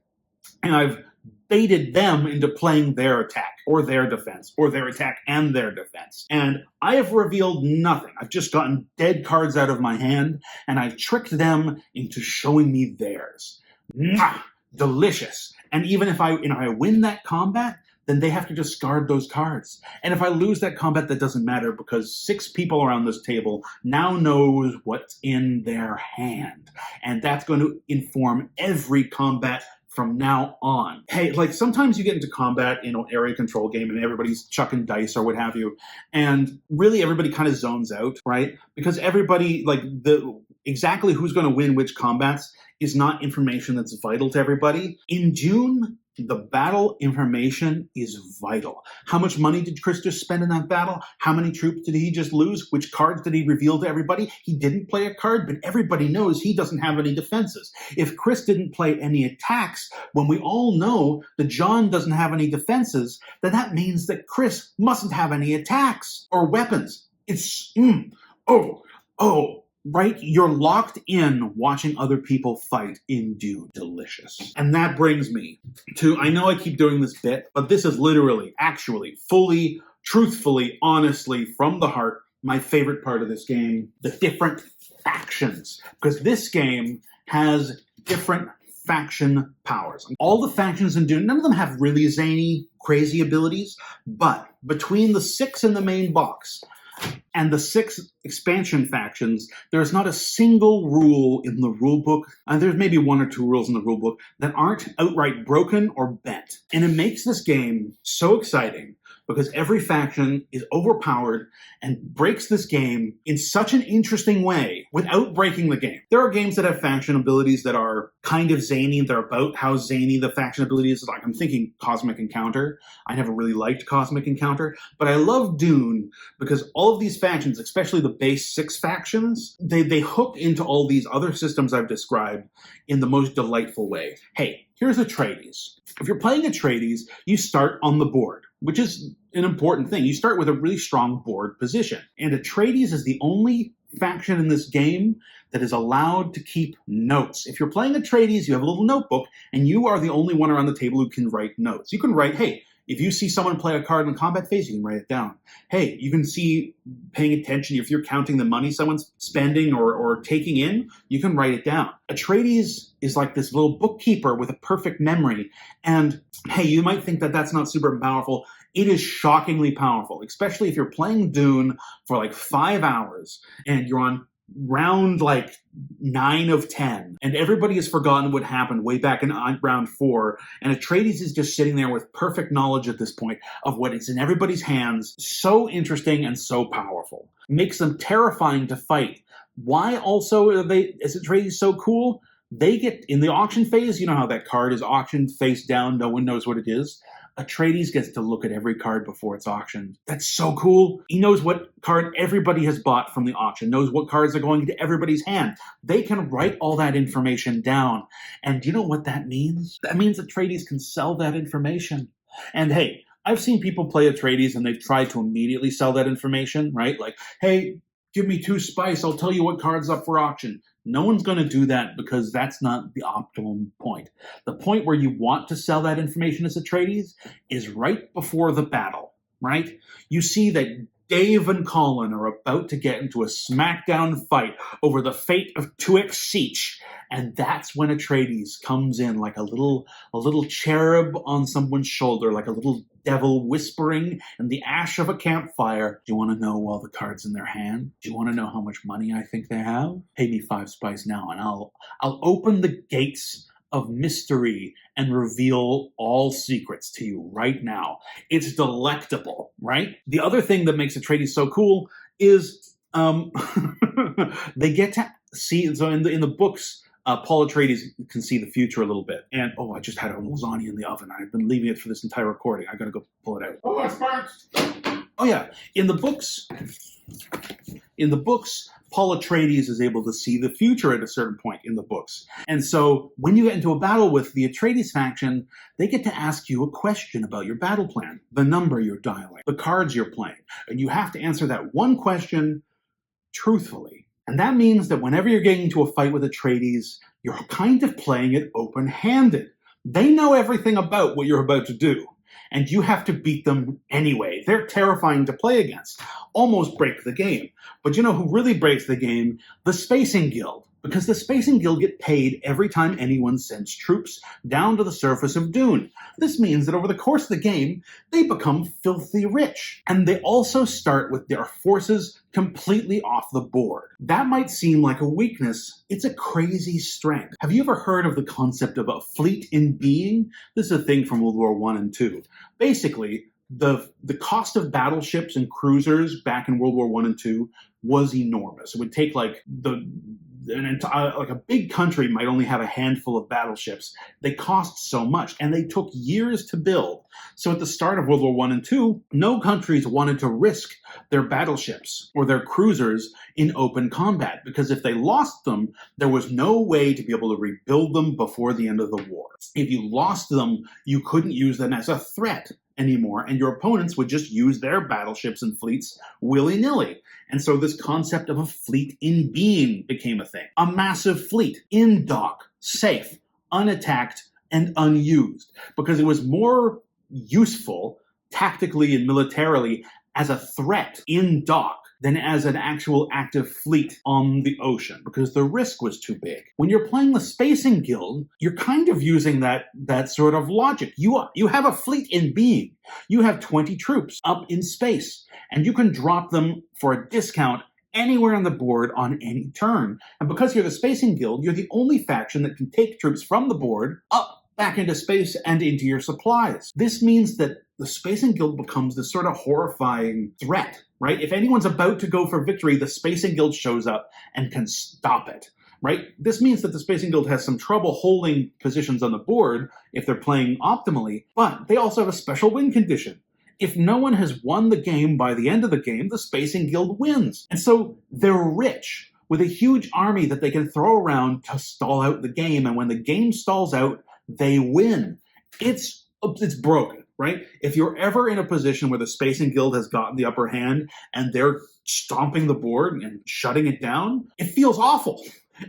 And I've baited them into playing their attack or their defense or their attack and their defense. And I have revealed nothing. I've just gotten dead cards out of my hand and I've tricked them into showing me theirs. Mwah! Delicious. And even if I win that combat, then they have to discard those cards. And if I lose that combat, that doesn't matter because 6 people around this table now knows what's in their hand. And that's going to inform every combat from now on. Hey, like sometimes you get into combat in an area control game and everybody's chucking dice or what have you, and really everybody kind of zones out, right? Because everybody, like exactly who's going to win which combats is not information that's vital to everybody. In Dune, the battle information is vital. How much money did Chris just spend in that battle? How many troops did he just lose? Which cards did he reveal to everybody? He didn't play a card, but everybody knows he doesn't have any defenses. If Chris didn't play any attacks, when we all know that John doesn't have any defenses, then that means that Chris mustn't have any attacks or weapons. It's, right? You're locked in watching other people fight in Dune. Delicious. And that brings me to, I know I keep doing this bit, but this is literally, actually, fully, truthfully, honestly, from the heart, my favorite part of this game, the different factions. Because this game has different faction powers. All the factions in Dune, none of them have really zany, crazy abilities, but between the 6 in the main box and the 6 expansion factions, there's not a single rule in the rulebook, and there's maybe 1 or 2 rules in the rulebook that aren't outright broken or bent. And it makes this game so exciting because every faction is overpowered and breaks this game in such an interesting way without breaking the game. There are games that have faction abilities that are kind of zany. They're about how zany the faction ability is. Like I'm thinking Cosmic Encounter. I never really liked Cosmic Encounter, but I love Dune because all of these factions, especially the base 6 factions, they hook into all these other systems I've described in the most delightful way. Hey, here's Atreides. If you're playing Atreides, you start on the board, which is an important thing. You start with a really strong board position. And Atreides is the only faction in this game that is allowed to keep notes. If you're playing Atreides, you have a little notebook, and you are the only one around the table who can write notes. You can write, hey, if you see someone play a card in the combat phase, you can write it down. Hey, you can see paying attention. If you're counting the money someone's spending or taking in, you can write it down. Atreides is like this little bookkeeper with a perfect memory. And hey, you might think that that's not super powerful. It is shockingly powerful, especially if you're playing Dune for like 5 hours and you're on round like 9 of 10, and everybody has forgotten what happened way back in round 4, and Atreides is just sitting there with perfect knowledge at this point of what is in everybody's hands. So interesting and so powerful. Makes them terrifying to fight. Why also is Atreides so cool? They get, in the auction phase, you know how that card is auctioned face down, no one knows what it is? Atreides gets to look at every card before it's auctioned. That's so cool. He knows what card everybody has bought from the auction, knows what cards are going into everybody's hand. They can write all that information down. And do you know what that means? That means Atreides can sell that information. And hey, I've seen people play Atreides and they've tried to immediately sell that information, right? Like, hey, give me 2 spice, I'll tell you what card's up for auction. No one's going to do that because that's not the optimum point. The point where you want to sell that information as Atreides is right before the battle, right? You see that Dave and Colin are about to get into a smackdown fight over the fate of Tuek Sietch, and that's when Atreides comes in like a little cherub on someone's shoulder, like a little devil whispering in the ash of a campfire. Do you want to know all the cards in their hand? Do you want to know how much money I think they have? Pay me 5 spice now, and I'll open the gates of mystery and reveal all secrets to you right now. It's delectable, right? The other thing that makes Atreides so cool is they get to see, so in the books, Paul Atreides can see the future a little bit. And, I just had a lasagna in the oven. I've been leaving it for this entire recording. I gotta go pull it out. Oh, that's fine. Oh, yeah. In the books, Paul Atreides is able to see the future at a certain point in the books. And so when you get into a battle with the Atreides faction, they get to ask you a question about your battle plan, the number you're dialing, the cards you're playing. And you have to answer that one question truthfully. And that means that whenever you're getting into a fight with Atreides, you're kind of playing it open-handed. They know everything about what you're about to do, and you have to beat them anyway. They're terrifying to play against, almost break the game. But you know who really breaks the game? The Spacing Guild. Because the Spacing Guild get paid every time anyone sends troops down to the surface of Dune. This means that over the course of the game, they become filthy rich. And they also start with their forces completely off the board. That might seem like a weakness. It's a crazy strength. Have you ever heard of the concept of a fleet in being? This is a thing from World War I and II. Basically, the cost of battleships and cruisers back in World War I and II was enormous. It would take like a big country might only have a handful of battleships. They cost so much, and they took years to build. So at the start of World War I and II, no countries wanted to risk their battleships or their cruisers in open combat, because if they lost them, there was no way to be able to rebuild them before the end of the war. If you lost them, you couldn't use them as a threat anymore, and your opponents would just use their battleships and fleets willy-nilly. And so this concept of a fleet in being became a thing. A massive fleet in dock, safe, unattacked, and unused, because it was more useful tactically and militarily as a threat in dock than as an actual active fleet on the ocean, because the risk was too big. When you're playing the Spacing Guild, you're kind of using that sort of logic. You have a fleet in being. You have 20 troops up in space, and you can drop them for a discount anywhere on the board on any turn. And because you're the Spacing Guild, you're the only faction that can take troops from the board up back into space and into your supplies. This means that the Spacing Guild becomes this sort of horrifying threat, right? If anyone's about to go for victory, the Spacing Guild shows up and can stop it, right? This means that the Spacing Guild has some trouble holding positions on the board if they're playing optimally, but they also have a special win condition. If no one has won the game by the end of the game, the Spacing Guild wins. And so they're rich with a huge army that they can throw around to stall out the game, and when the game stalls out, they win. It's broken, right? If you're ever in a position where the Spacing Guild has gotten the upper hand and they're stomping the board and shutting it down, it feels awful.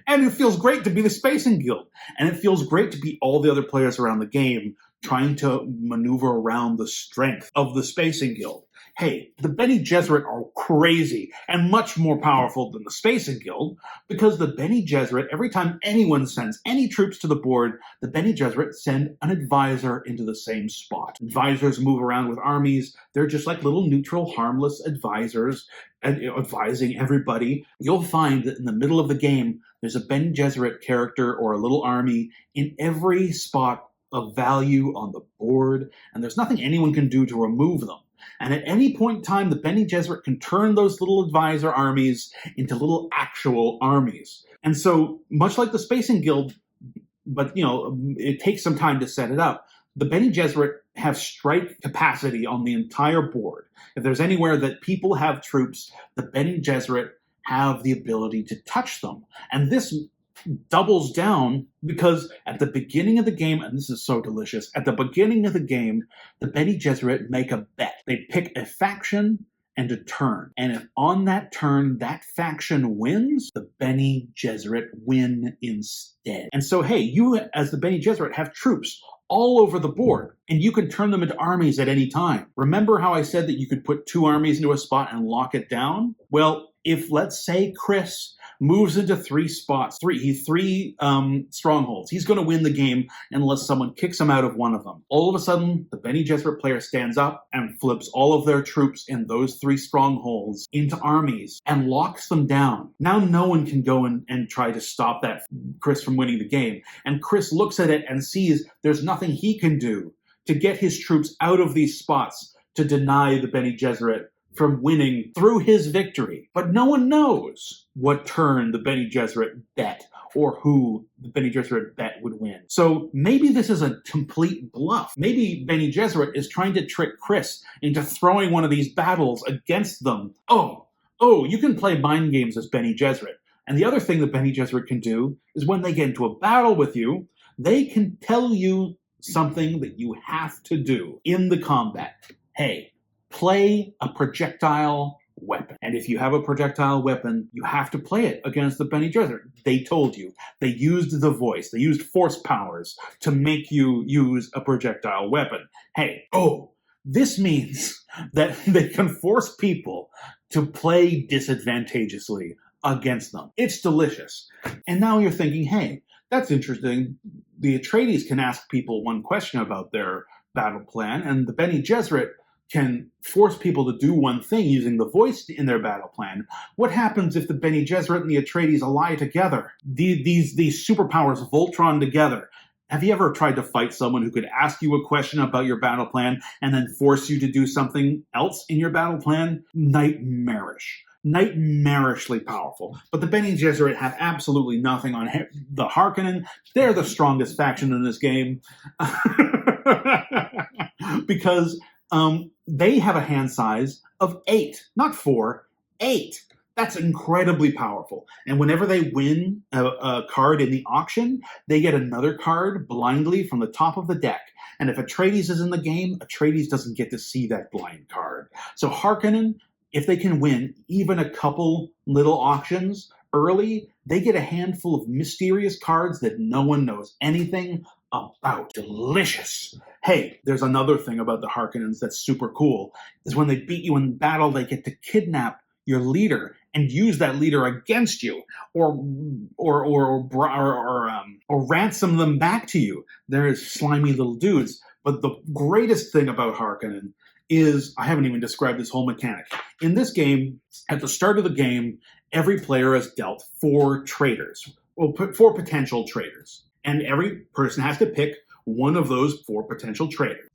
And it feels great to be the Spacing Guild. And it feels great to be all the other players around the game trying to maneuver around the strength of the Spacing Guild. Hey, the Bene Gesserit are crazy and much more powerful than the Spacing Guild, because the Bene Gesserit, every time anyone sends any troops to the board, the Bene Gesserit send an advisor into the same spot. Advisors move around with armies. They're just like little neutral, harmless advisors advising everybody. You'll find that in the middle of the game, there's a Bene Gesserit character or a little army in every spot of value on the board, and there's nothing anyone can do to remove them. And at any point in time, the Bene Gesserit can turn those little advisor armies into little actual armies. And so, much like the Spacing Guild, but it takes some time to set it up, the Bene Gesserit have strike capacity on the entire board. If there's anywhere that people have troops, the Bene Gesserit have the ability to touch them. And this doubles down because at the beginning of the game, and this is so delicious, at the beginning of the game, the Bene Gesserit make a bet. They pick a faction and a turn. And if on that turn that faction wins, the Bene Gesserit win instead. And so, hey, you as the Bene Gesserit have troops all over the board, and you can turn them into armies at any time. Remember how I said that you could put 2 armies into a spot and lock it down? Well, if, let's say, Chris moves into 3 spots, three strongholds, he's going to win the game unless someone kicks him out of one of them. All of a sudden, the Bene Gesserit player stands up and flips all of their troops in those 3 strongholds into armies and locks them down. Now no one can go and try to stop that Chris from winning the game. And Chris looks at it and sees there's nothing he can do to get his troops out of these spots to deny the Bene Gesserit from winning through his victory. But no one knows what turn the Bene Gesserit bet or who the Bene Gesserit bet would win. So maybe this is a complete bluff. Maybe Bene Gesserit is trying to trick Chris into throwing one of these battles against them. Oh, you can play mind games as Bene Gesserit. And the other thing that Bene Gesserit can do is when they get into a battle with you, they can tell you something that you have to do in the combat. Hey, play a projectile weapon. And if you have a projectile weapon, you have to play it against the Bene Gesserit. They told you. They used the voice. They used force powers to make you use a projectile weapon. Hey, this means that they can force people to play disadvantageously against them. It's delicious. And now you're thinking, hey, that's interesting. The Atreides can ask people one question about their battle plan, and the Bene Gesserit can force people to do one thing using the voice in their battle plan. What happens if the Bene Gesserit and the Atreides ally together? These superpowers Voltron together. Have you ever tried to fight someone who could ask you a question about your battle plan and then force you to do something else in your battle plan? Nightmarish. Nightmarishly powerful. But the Bene Gesserit have absolutely nothing on the Harkonnen. They're the strongest faction in this game. Because they have a hand size of 8, not 4, 8. That's incredibly powerful. And whenever they win a card in the auction, they get another card blindly from the top of the deck. And if Atreides is in the game, Atreides doesn't get to see that blind card. So Harkonnen, if they can win even a couple little auctions early, they get a handful of mysterious cards that no one knows anything about. Delicious. Hey, there's another thing about the Harkonnens that's super cool, is when they beat you in battle, they get to kidnap your leader and use that leader against you, or ransom them back to you. They're slimy little dudes. But the greatest thing about Harkonnen is, I haven't even described this whole mechanic. In this game, at the start of the game, every player is dealt 4 traitors, 4 potential traitors. And every person has to pick one of those 4 potential traitors.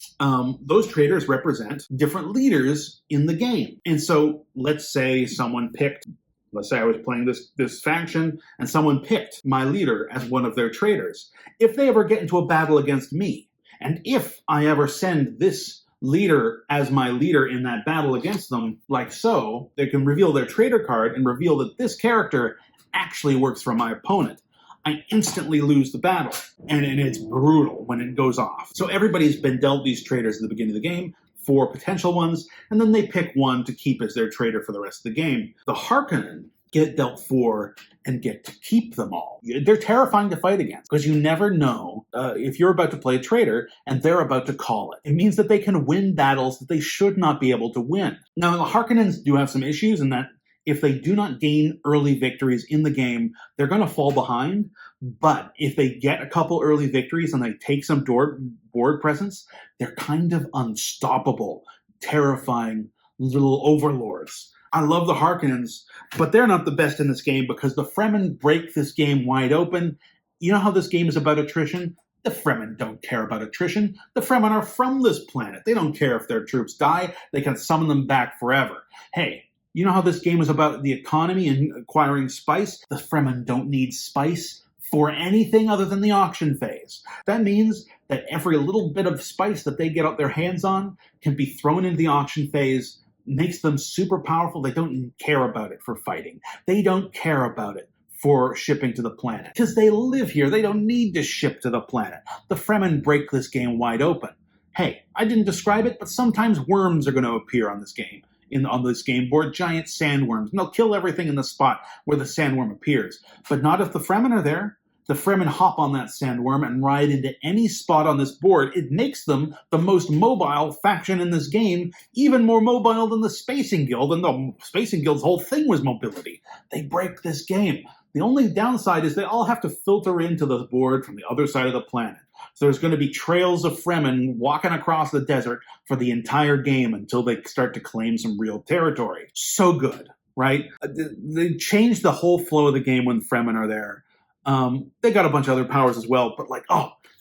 Those traitors represent different leaders in the game. And so let's say I was playing this faction and someone picked my leader as one of their traitors. If they ever get into a battle against me, and if I ever send this leader as my leader in that battle against them, like so, they can reveal their traitor card and reveal that this character actually works for my opponent. I instantly lose the battle, and it's brutal when it goes off. So everybody's been dealt these traitors at the beginning of the game, 4 potential ones, and then they pick one to keep as their traitor for the rest of the game. The Harkonnen get dealt 4 and get to keep them all. They're terrifying to fight against, because you never know if you're about to play a traitor and they're about to call it. It means that they can win battles that they should not be able to win. Now, the Harkonnens do have some issues in that if they do not gain early victories in the game, they're going to fall behind. But if they get a couple early victories and they take some board presence, they're kind of unstoppable, terrifying little overlords. I love the Harkonnens, but they're not the best in this game because the Fremen break this game wide open. You know how this game is about attrition? The Fremen don't care about attrition. The Fremen are from this planet. They don't care if their troops die. They can summon them back forever. Hey, you know how this game is about the economy and acquiring spice? The Fremen don't need spice for anything other than the auction phase. That means that every little bit of spice that they get their hands on can be thrown into the auction phase, makes them super powerful. They don't care about it for fighting. They don't care about it for shipping to the planet. Because they live here, they don't need to ship to the planet. The Fremen break this game wide open. Hey, I didn't describe it, but sometimes worms are going to appear on this game. On this game board, giant sandworms. And they'll kill everything in the spot where the sandworm appears. But not if the Fremen are there. The Fremen hop on that sandworm and ride into any spot on this board. It makes them the most mobile faction in this game, even more mobile than the Spacing Guild, and the Spacing Guild's whole thing was mobility. They break this game. The only downside is they all have to filter into the board from the other side of the planet. So there's going to be trails of Fremen walking across the desert for the entire game until they start to claim some real territory. So good, right? They changed the whole flow of the game when Fremen are there. They got a bunch of other powers as well, but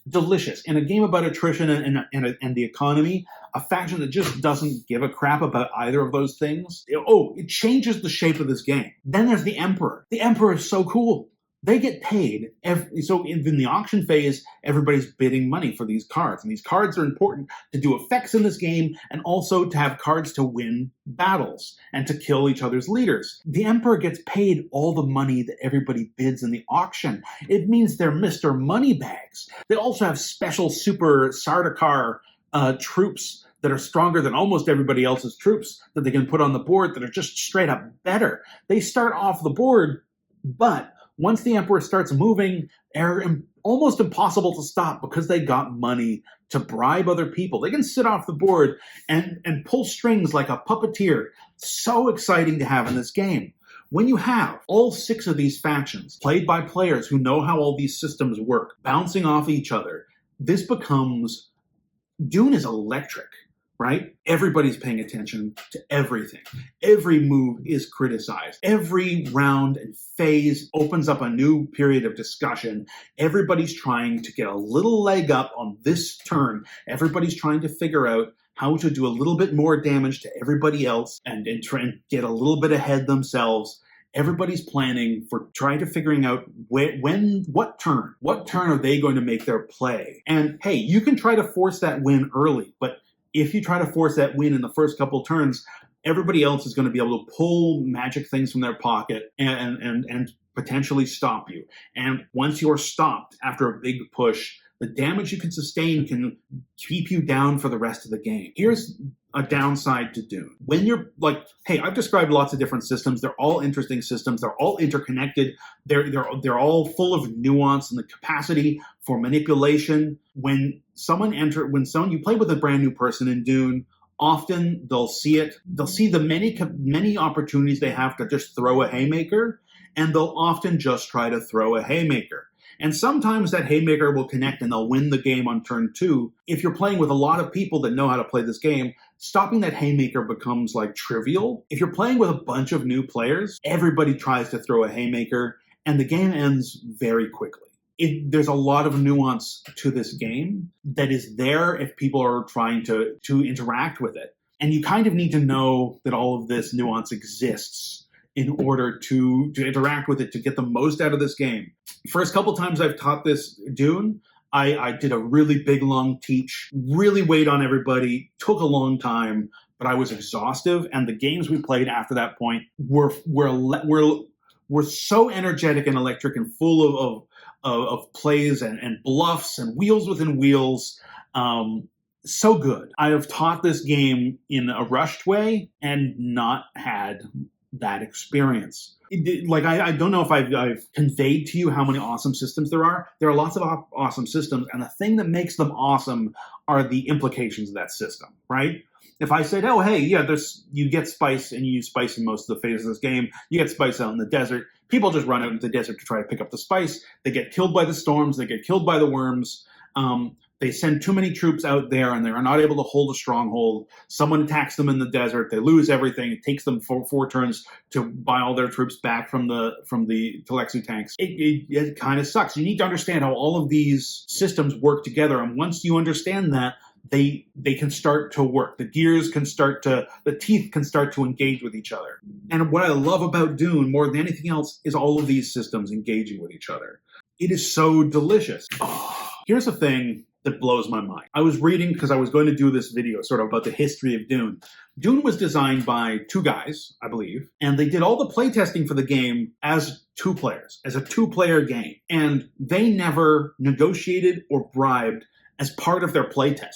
delicious. In a game about attrition and the economy, a faction that just doesn't give a crap about either of those things, it changes the shape of this game. Then there's the Emperor. The Emperor is so cool. They get paid. So in the auction phase, everybody's bidding money for these cards. And these cards are important to do effects in this game and also to have cards to win battles and to kill each other's leaders. The Emperor gets paid all the money that everybody bids in the auction. It means they're Mr. Moneybags. They also have special super Sardaukar troops that are stronger than almost everybody else's troops that they can put on the board that are just straight up better. They start off the board, but once the Emperor starts moving, they're almost impossible to stop because they got money to bribe other people. They can sit off the board and pull strings like a puppeteer. So exciting to have in this game. When you have all 6 of these factions played by players who know how all these systems work, bouncing off each other, this becomes... Dune is electric, right? Everybody's paying attention to everything. Every move is criticized. Every round and phase opens up a new period of discussion. Everybody's trying to get a little leg up on this turn. Everybody's trying to figure out how to do a little bit more damage to everybody else and try and get a little bit ahead themselves. Everybody's planning for trying to figuring out what turn are they going to make their play. And hey, you can try to force that win early, but if you try to force that win in the first couple turns, everybody else is going to be able to pull magic things from their pocket and potentially stop you. And once you're stopped after a big push, the damage you can sustain can keep you down for the rest of the game. Here's a downside to Dune. When you're like, hey, I've described lots of different systems. They're all interesting systems. They're all interconnected. They're all full of nuance and the capacity for manipulation. When you play with a brand new person in Dune, often they'll see the many opportunities they have to just throw a haymaker, and they'll often just try to throw a haymaker. And sometimes that haymaker will connect and they'll win the game on turn 2. If you're playing with a lot of people that know how to play this game, stopping that haymaker becomes like trivial. If you're playing with a bunch of new players, everybody tries to throw a haymaker and the game ends very quickly. There's a lot of nuance to this game that is there if people are trying to interact with it. And you kind of need to know that all of this nuance exists in order to interact with it, to get the most out of this game. First couple times I've taught this Dune, I did a really big, long teach, really weighed on everybody, took a long time, but I was exhaustive, and the games we played after that point were so energetic and electric and full of plays and bluffs and wheels within wheels. So good. I have taught this game in a rushed way and not had that experience. I don't know if I've conveyed to you how many awesome systems there are. There are lots of awesome systems, and the thing that makes them awesome are the implications of that system, right? If I said, oh, hey, yeah, you get spice, and you use spice in most of the phases of this game, you get spice out in the desert, people just run out into the desert to try to pick up the spice, they get killed by the storms, they get killed by the worms, they send too many troops out there and they're not able to hold a stronghold. Someone attacks them in the desert. They lose everything. It takes them four turns to buy all their troops back from the Tleilaxu tanks. It kind of sucks. You need to understand how all of these systems work together. And once you understand that, they can start to work. The teeth can start to engage with each other. And what I love about Dune more than anything else is all of these systems engaging with each other. It is so delicious. Here's the thing that blows my mind. I was reading, because I was going to do this video sort of about the history of Dune. Dune was designed by 2 guys, I believe, and they did all the playtesting for the game as 2 players, as a 2-player game. And they never negotiated or bribed as part of their playtest.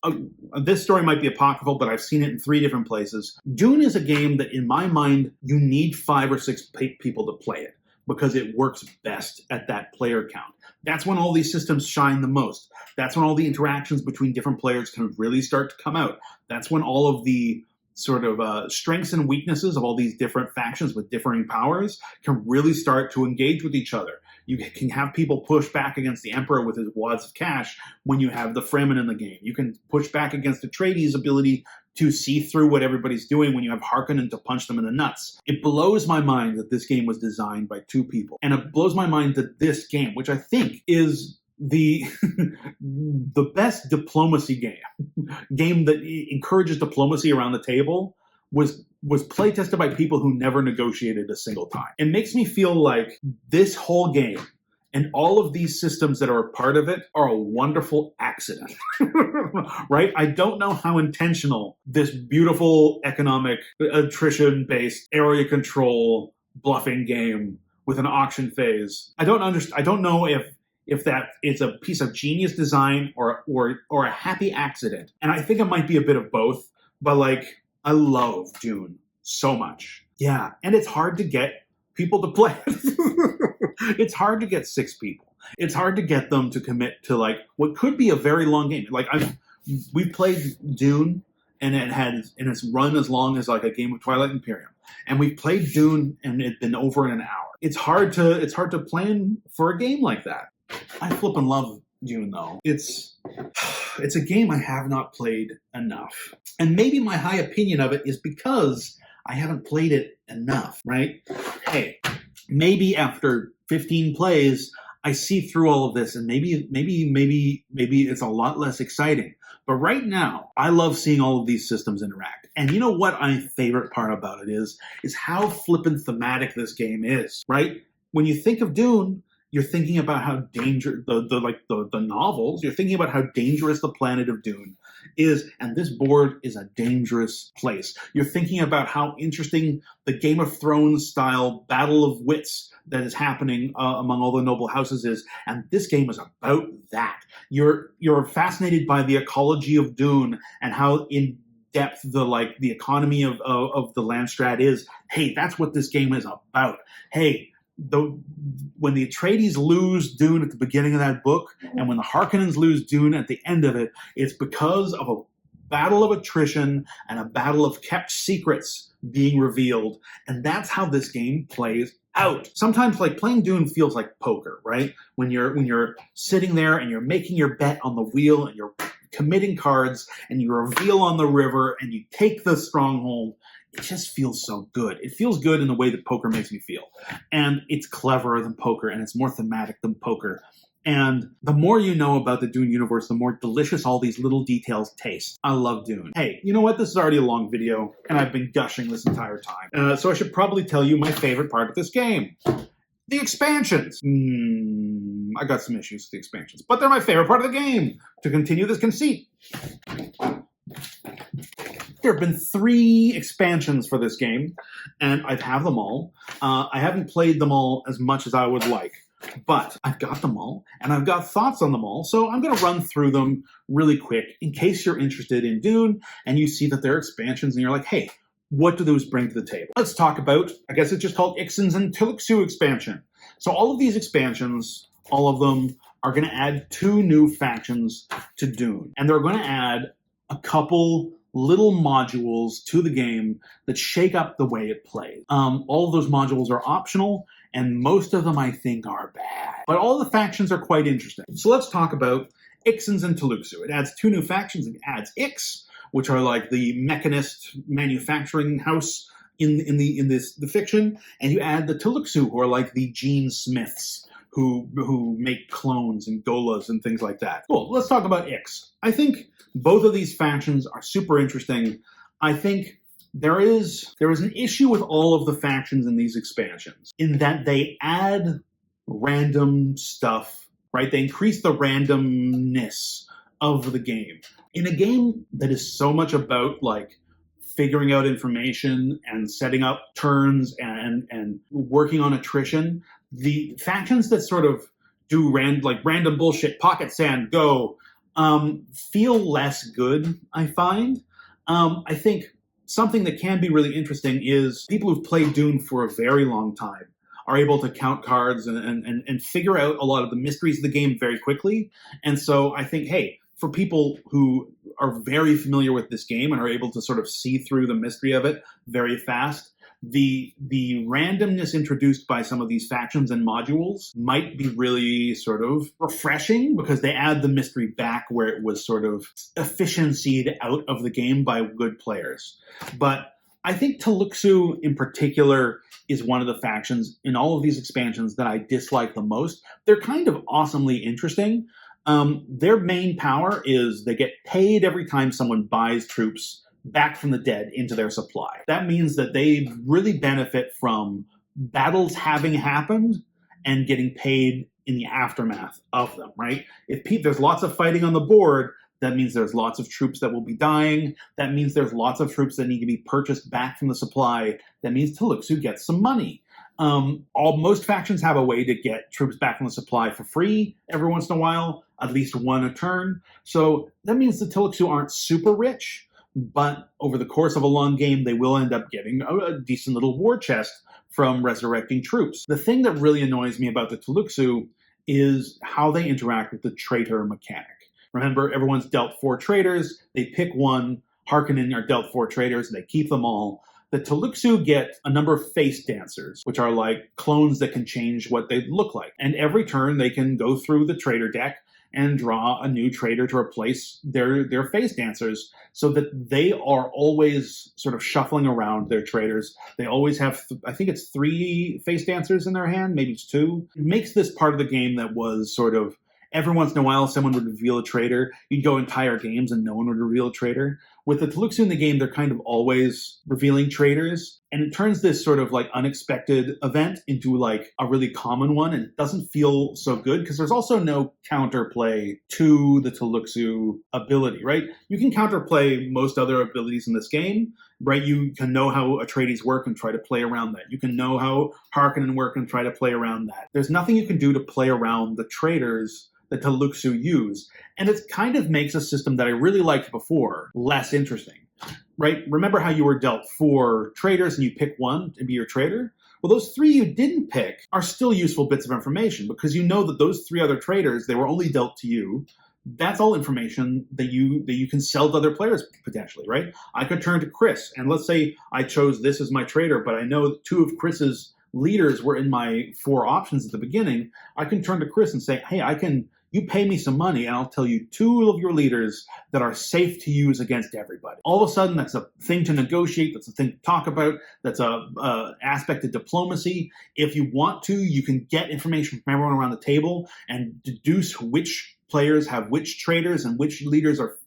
This story might be apocryphal, but I've seen it in 3 different places. Dune is a game that, in my mind, you need 5 or 6 people to play it, because it works best at that player count. That's when all these systems shine the most. That's when all the interactions between different players can really start to come out. That's when all of the sort of strengths and weaknesses of all these different factions with differing powers can really start to engage with each other. You can have people push back against the Emperor with his wads of cash when you have the Fremen in the game. You can push back against Atreides' ability to see through what everybody's doing when you have Harkonnen to punch them in the nuts. It blows my mind that this game was designed by 2 people. And it blows my mind that this game, which I think is the best diplomacy game that encourages diplomacy around the table, was playtested by people who never negotiated a single time. It makes me feel like this whole game and all of these systems that are a part of it are a wonderful accident, right? I don't know how intentional this beautiful economic attrition-based area control bluffing game with an auction phase. I don't know if that is a piece of genius design or a happy accident. And I think it might be a bit of both. but like, I love Dune so much. Yeah, and it's hard to get people to play. It's hard to get 6 people. It's hard to get them to commit to like what could be a very long game. Like we've played Dune, and it's run as long as like a game of Twilight Imperium. And we've played Dune, and it's been over an hour. It's hard to plan for a game like that. I flippin' love Dune though. It's a game I have not played enough, and maybe my high opinion of it is because I haven't played it enough. Right? Hey, maybe after 15 plays, I see through all of this, and maybe it's a lot less exciting. But right now, I love seeing all of these systems interact. And you know what my favorite part about it is how flippin' thematic this game is, right? When you think of Dune, you're thinking about how the novels, you're thinking about how dangerous the planet of Dune is, and this board is a dangerous place. You're thinking about how interesting the Game of Thrones style battle of wits that is happening among all the noble houses is, and this game is about that. You're fascinated by the ecology of Dune and how in depth the economy of the Landstrat is. Hey, that's what this game is about. Hey, when the Atreides lose Dune at the beginning of that book, and when the Harkonnens lose Dune at the end of it, it's because of a battle of attrition and a battle of kept secrets being revealed. And that's how this game plays out. Sometimes like playing Dune feels like poker, right? When you're sitting there and you're making your bet on the wheel and you're committing cards and you reveal on the river and you take the stronghold. It just feels so good. It feels good in the way that poker makes me feel. And it's cleverer than poker, and it's more thematic than poker. And the more you know about the Dune universe, the more delicious all these little details taste. I love Dune. Hey, you know what? This is already a long video, and I've been gushing this entire time. So I should probably tell you my favorite part of this game. The expansions. I got some issues with the expansions, but they're my favorite part of the game. To continue this conceit. There have been 3 expansions for this game, and I've had them all. I haven't played them all as much as I would like, but I've got them all, and I've got thoughts on them all, so I'm going to run through them really quick in case you're interested in Dune, and you see that they're expansions, and you're like, hey, what do those bring to the table? Let's talk about, I guess it's just called Ixians and Tleilaxu expansion. So all of these expansions, all of them, are going to add 2 new factions to Dune, and they're going to add a couple little modules to the game that shake up the way it plays. All of those modules are optional, and most of them I think are bad. But all the factions are quite interesting. So let's talk about Ixians and Tleilaxu. It adds 2 new factions. It adds Ix, which are like the mechanist manufacturing house in the fiction, and you add the Tleilaxu, who are like the gene smiths who make clones and golas and things like that. Cool. Let's talk about Ix. I think both of these factions are super interesting. I think there is an issue with all of the factions in these expansions in that they add random stuff, right? They increase the randomness of the game. In a game that is so much about like figuring out information and setting up turns and working on attrition, the factions that sort of do random bullshit, pocket sand, go, feel less good, I find. I think something that can be really interesting is people who've played Dune for a very long time are able to count cards and figure out a lot of the mysteries of the game very quickly. And so I think, hey, for people who are very familiar with this game and are able to sort of see through the mystery of it very fast, the randomness introduced by some of these factions and modules might be really sort of refreshing because they add the mystery back where it was sort of efficiencyed out of the game by good players. But I think Tleilaxu in particular is one of the factions in all of these expansions that I dislike the most. They're kind of awesomely interesting. Their main power is they get paid every time someone buys troops back from the dead into their supply. That means that they really benefit from battles having happened and getting paid in the aftermath of them, right? If there's lots of fighting on the board, that means there's lots of troops that will be dying. That means there's lots of troops that need to be purchased back from the supply. That means Tleilaxu gets some money. Most factions have a way to get troops back from the supply for free every once in a while, at least one a turn. So that means the Tleilaxu aren't super rich, but over the course of a long game, they will end up getting a decent little war chest from resurrecting troops. The thing that really annoys me about the Tleilaxu is how they interact with the traitor mechanic. Remember, everyone's dealt 4 traitors, they pick one. Harkonnen are dealt 4 traitors, and they keep them all. The Tleilaxu get a number of face dancers, which are like clones that can change what they look like. And every turn, they can go through the traitor deck and draw a new traitor to replace their face dancers, so that they are always sort of shuffling around their traitors. They always have, I think it's 3 face dancers in their hand, maybe it's 2. It makes this part of the game that was sort of, every once in a while, someone would reveal a traitor. You'd go entire games and no one would reveal a traitor. With the Tleilaxu in the game, they're kind of always revealing traitors. And it turns this sort of like unexpected event into like a really common one. And it doesn't feel so good because there's also no counterplay to the Tleilaxu ability, right? You can counterplay most other abilities in this game, right? You can know how Atreides work and try to play around that. You can know how Harkonnen work and try to play around that. There's nothing you can do to play around the traitors that Tleilaxu use. And it kind of makes a system that I really liked before less interesting, right? Remember how you were dealt 4 traitors and you pick one to be your traitor? Well, those 3 you didn't pick are still useful bits of information because you know that those 3 other traitors, they were only dealt to you. That's all information that you can sell to other players potentially, right? I could turn to Chris, and let's say I chose this as my traitor, but I know that 2 of Chris's leaders were in my 4 options at the beginning. I can turn to Chris and say, hey, you pay me some money and I'll tell you 2 of your leaders that are safe to use against everybody. All of a sudden, that's a thing to negotiate. That's a thing to talk about. That's a aspect of diplomacy. If you want to, you can get information from everyone around the table and deduce which players have which traitors and which leaders are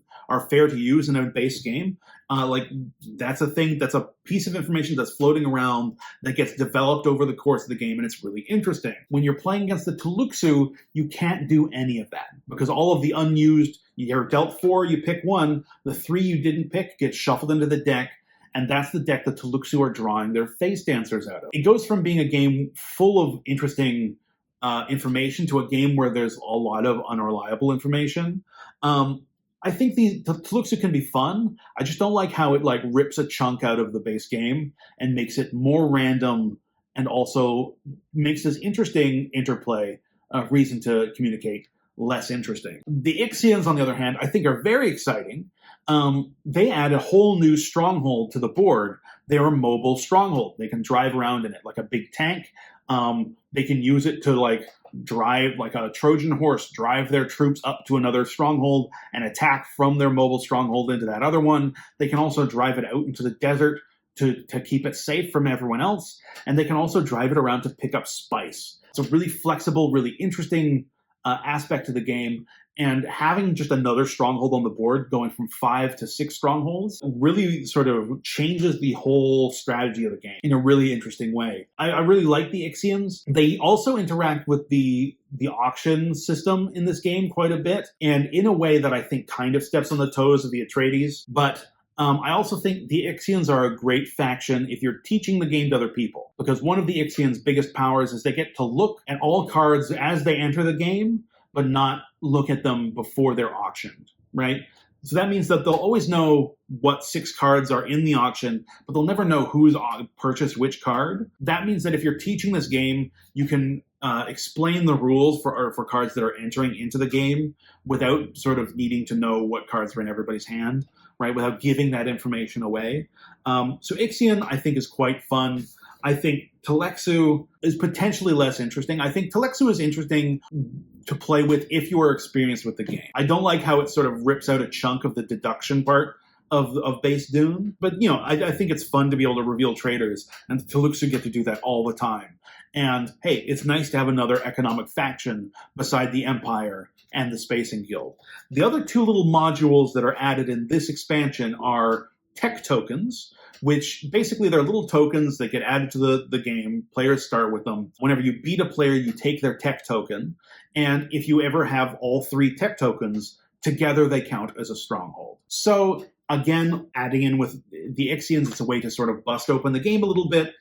fair to use in a base game. That's a thing, that's a piece of information that's floating around that gets developed over the course of the game, and it's really interesting. When you're playing against the Tleilaxu, you can't do any of that because all of the unused, you're dealt 4, you pick one, the 3 you didn't pick get shuffled into the deck, and that's the deck the Tleilaxu are drawing their face dancers out of. It goes from being a game full of interesting information to a game where there's a lot of unreliable information. I think the Tleilaxu can be fun. I just don't like how it like rips a chunk out of the base game and makes it more random and also makes this interesting interplay reason to communicate less interesting. The Ixians, on the other hand, I think are very exciting. They add a whole new stronghold to the board. They're a mobile stronghold. They can drive around in it like a big tank. They can use it to like drive like a Trojan horse, drive their troops up to another stronghold and attack from their mobile stronghold into that other one. They can also drive it out into the desert to keep it safe from everyone else. And they can also drive it around to pick up spice. It's a really flexible, really interesting aspect to the game. And having just another stronghold on the board, going from 5 to 6 strongholds, really sort of changes the whole strategy of the game in a really interesting way. I really like the Ixians. They also interact with the auction system in this game quite a bit, and in a way that I think kind of steps on the toes of the Atreides. But I also think the Ixians are a great faction if you're teaching the game to other people, because one of the Ixians' biggest powers is they get to look at all cards as they enter the game, but not look at them before they're auctioned, right? So that means that they'll always know what 6 cards are in the auction, but they'll never know who's purchased which card. That means that if you're teaching this game, you can explain the rules for cards that are entering into the game without sort of needing to know what cards are in everybody's hand, right? Without giving that information away. So Ixian, I think, is quite fun. I think Tleilaxu is potentially less interesting. I think Tleilaxu is interesting to play with if you are experienced with the game. I don't like how it sort of rips out a chunk of the deduction part of base Dune, but I think it's fun to be able to reveal traitors, and Tleilaxu get to do that all the time. And hey, it's nice to have another economic faction beside the Empire and the Spacing Guild. The other 2 little modules that are added in this expansion are tech tokens, which basically they're little tokens that get added to the game. Players start with them. Whenever you beat a player, you take their tech token. And if you ever have all 3 tech tokens, together they count as a stronghold. So again, adding in with the Ixians, it's a way to sort of bust open the game a little bit,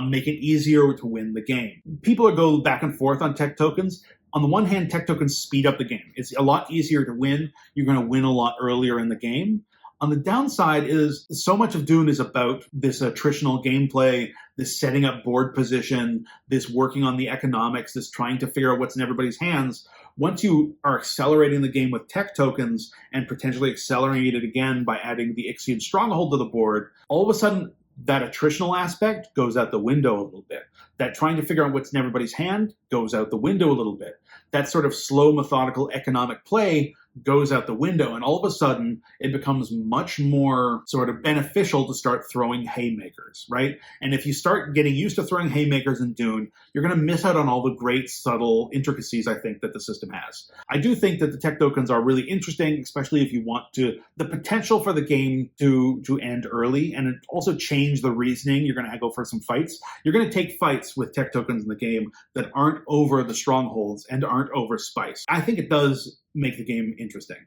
make it easier to win the game. People go back and forth on tech tokens. On the one hand, tech tokens speed up the game. It's a lot easier to win. You're going to win a lot earlier in the game. On the downside is so much of Dune is about this attritional gameplay, this setting up board position, this working on the economics, this trying to figure out what's in everybody's hands. Once you are accelerating the game with tech tokens and potentially accelerating it again by adding the Ixian stronghold to the board, all of a sudden that attritional aspect goes out the window a little bit. That trying to figure out what's in everybody's hand goes out the window a little bit. That sort of slow, methodical economic play goes out the window, and all of a sudden it becomes much more sort of beneficial to start throwing haymakers, right? And if you start getting used to throwing haymakers in Dune, you're going to miss out on all the great subtle intricacies, I think, that the system has. I do think that the tech tokens are really interesting, especially if you want to, the potential for the game to end early and also change the reasoning. You're going to go for some fights. You're going to take fights with tech tokens in the game that aren't over the strongholds and aren't over spice. I think it does make the game interesting.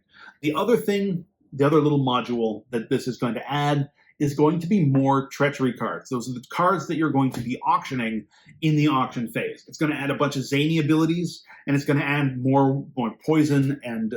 The other little module that this is going to add is going to be more treachery cards. Those are the cards that you're going to be auctioning in the auction phase. It's going to add a bunch of zany abilities, and it's going to add more poison and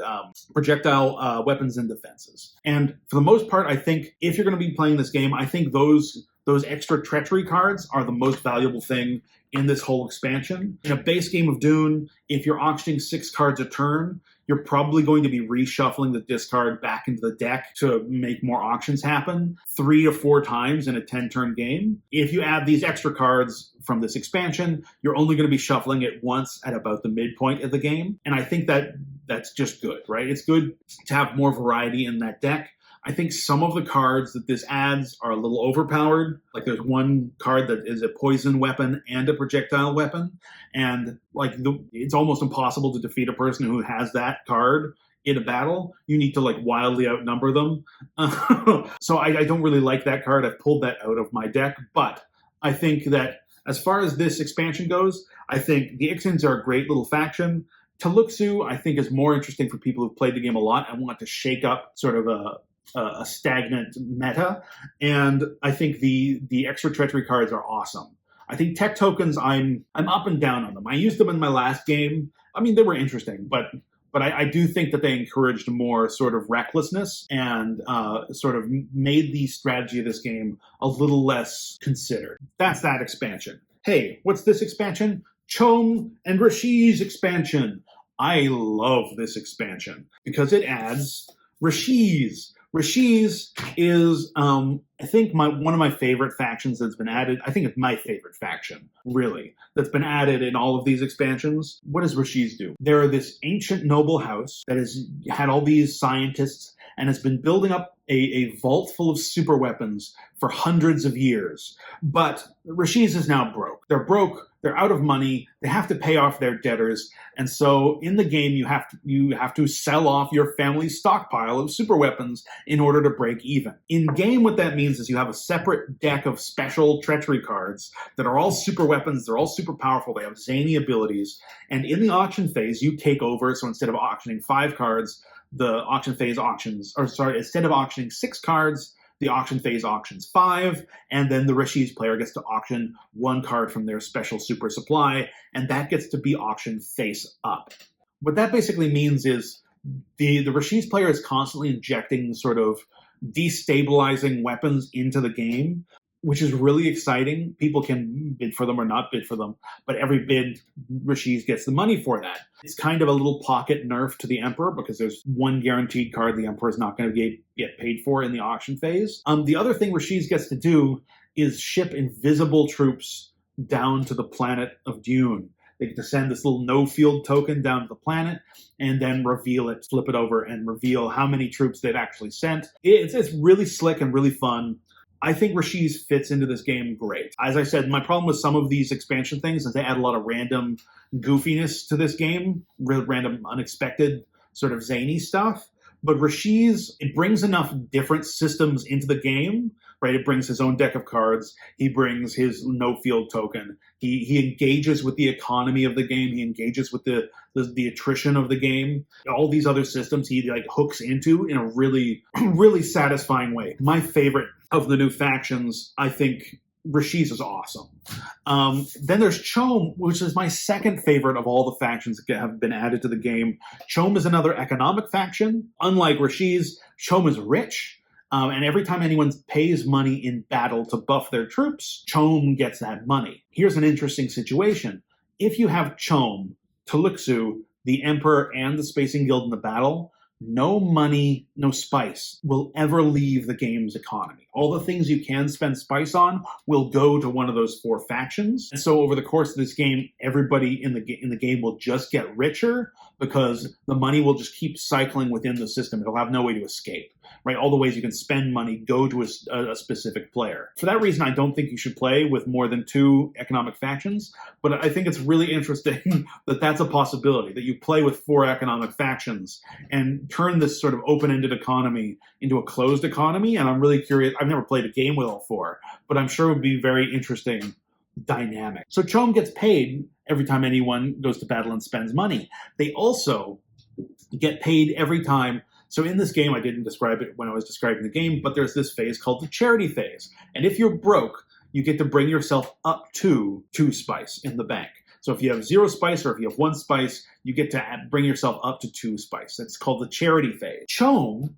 projectile weapons and defenses. And for the most part, I think if you're going to be playing this game, I think those extra treachery cards are the most valuable thing in this whole expansion. In a base game of Dune, if you're auctioning 6 cards a turn, you're probably going to be reshuffling the discard back into the deck to make more auctions happen 3 to 4 times in a 10-turn game. If you add these extra cards from this expansion, you're only going to be shuffling it once at about the midpoint of the game. And I think that's just good, right? It's good to have more variety in that deck. I think some of the cards that this adds are a little overpowered. Like there's one card that is a poison weapon and a projectile weapon. And it's almost impossible to defeat a person who has that card in a battle. You need to wildly outnumber them. So I don't really like that card. I've pulled that out of my deck. But I think that as far as this expansion goes, I think the Ixians are a great little faction. Tleilaxu, I think, is more interesting for people who've played the game a lot and want to shake up sort of a stagnant meta, and I think the extra treachery cards are awesome. I think tech tokens, I'm up and down on them. I used them in my last game. I mean, they were interesting, but I do think that they encouraged more sort of recklessness and sort of made the strategy of this game a little less considered. That's that expansion. Hey, what's this expansion? Choam and Richese expansion. I love this expansion because it adds Richese. Richese is, I think, one of my favorite factions that's been added. I think it's my favorite faction, really, that's been added in all of these expansions. What does Richese do? They're this ancient noble house that has had all these scientists and has been building up a vault full of super weapons for hundreds of years. But Richese is now broke. They're broke. They're out of money. They have to pay off their debtors. And so in the game, you have to sell off your family's stockpile of super weapons in order to break even. In game, what that means is you have a separate deck of special treachery cards that are all super weapons. They're all super powerful. They have zany abilities. And in the auction phase, you take over. So instead of auctioning 5 cards, the auction phase instead of auctioning 6 cards, the auction phase auctions 5, and then the Richese player gets to auction 1 card from their special super supply, and that gets to be auctioned face up. What that basically means is the Richese player is constantly injecting sort of destabilizing weapons into the game, which is really exciting. People can bid for them or not bid for them, but every bid, Richese gets the money for that. It's kind of a little pocket nerf to the Emperor because there's 1 guaranteed card the Emperor is not going to get paid for in the auction phase. The other thing Richese gets to do is ship invisible troops down to the planet of Dune. They get to send this little no-field token down to the planet and then reveal it, flip it over, and reveal how many troops they've actually sent. It's really slick and really fun. I think Richese fits into this game great. As I said, my problem with some of these expansion things is they add a lot of random goofiness to this game, random unexpected sort of zany stuff. But Richese, it brings enough different systems into the game, right? It brings his own deck of cards. He brings his no-field token. He engages with the economy of the game. He engages with the attrition of the game. All these other systems he hooks into in a really, really satisfying way. My favorite of the new factions, I think Richese is awesome. Then there's Choam, which is my second favorite of all the factions that have been added to the game. Choam is another economic faction. Unlike Richese, Choam is rich. And every time anyone pays money in battle to buff their troops, Choam gets that money. Here's an interesting situation. If you have Choam, Tleilaxu, the Emperor, and the Spacing Guild in the battle, no money, no spice will ever leave the game's economy. All the things you can spend spice on will go to one of those 4 factions. And so over the course of this game, everybody in the game will just get richer because the money will just keep cycling within the system. It'll have no way to escape, right? All the ways you can spend money go to a specific player. For that reason, I don't think you should play with more than 2 economic factions, but I think it's really interesting that that's a possibility, that you play with 4 economic factions and turn this sort of open-ended economy into a closed economy. And I'm really curious. I've never played a game with all 4, but I'm sure it would be very interesting dynamic. So Choam gets paid every time anyone goes to battle and spends money. They also get paid every time. So in this game, I didn't describe it when I was describing the game, but there's this phase called the charity phase. And if you're broke, you get to bring yourself up to 2 spice in the bank. So if you have 0 spice or if you have 1 spice, you get to bring yourself up to 2 spice. That's called the charity phase. Choam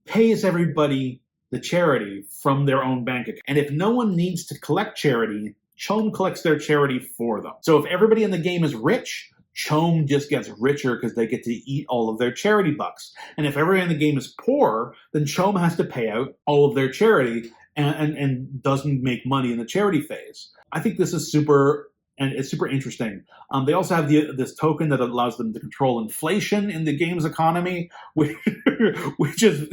pays everybody the charity from their own bank account. And if no one needs to collect charity, Choam collects their charity for them. So if everybody in the game is rich, Choam just gets richer because they get to eat all of their charity bucks. And if everyone in the game is poor, then Choam has to pay out all of their charity and doesn't make money in the charity phase. I think this is super interesting. They also have this token that allows them to control inflation in the game's economy, which is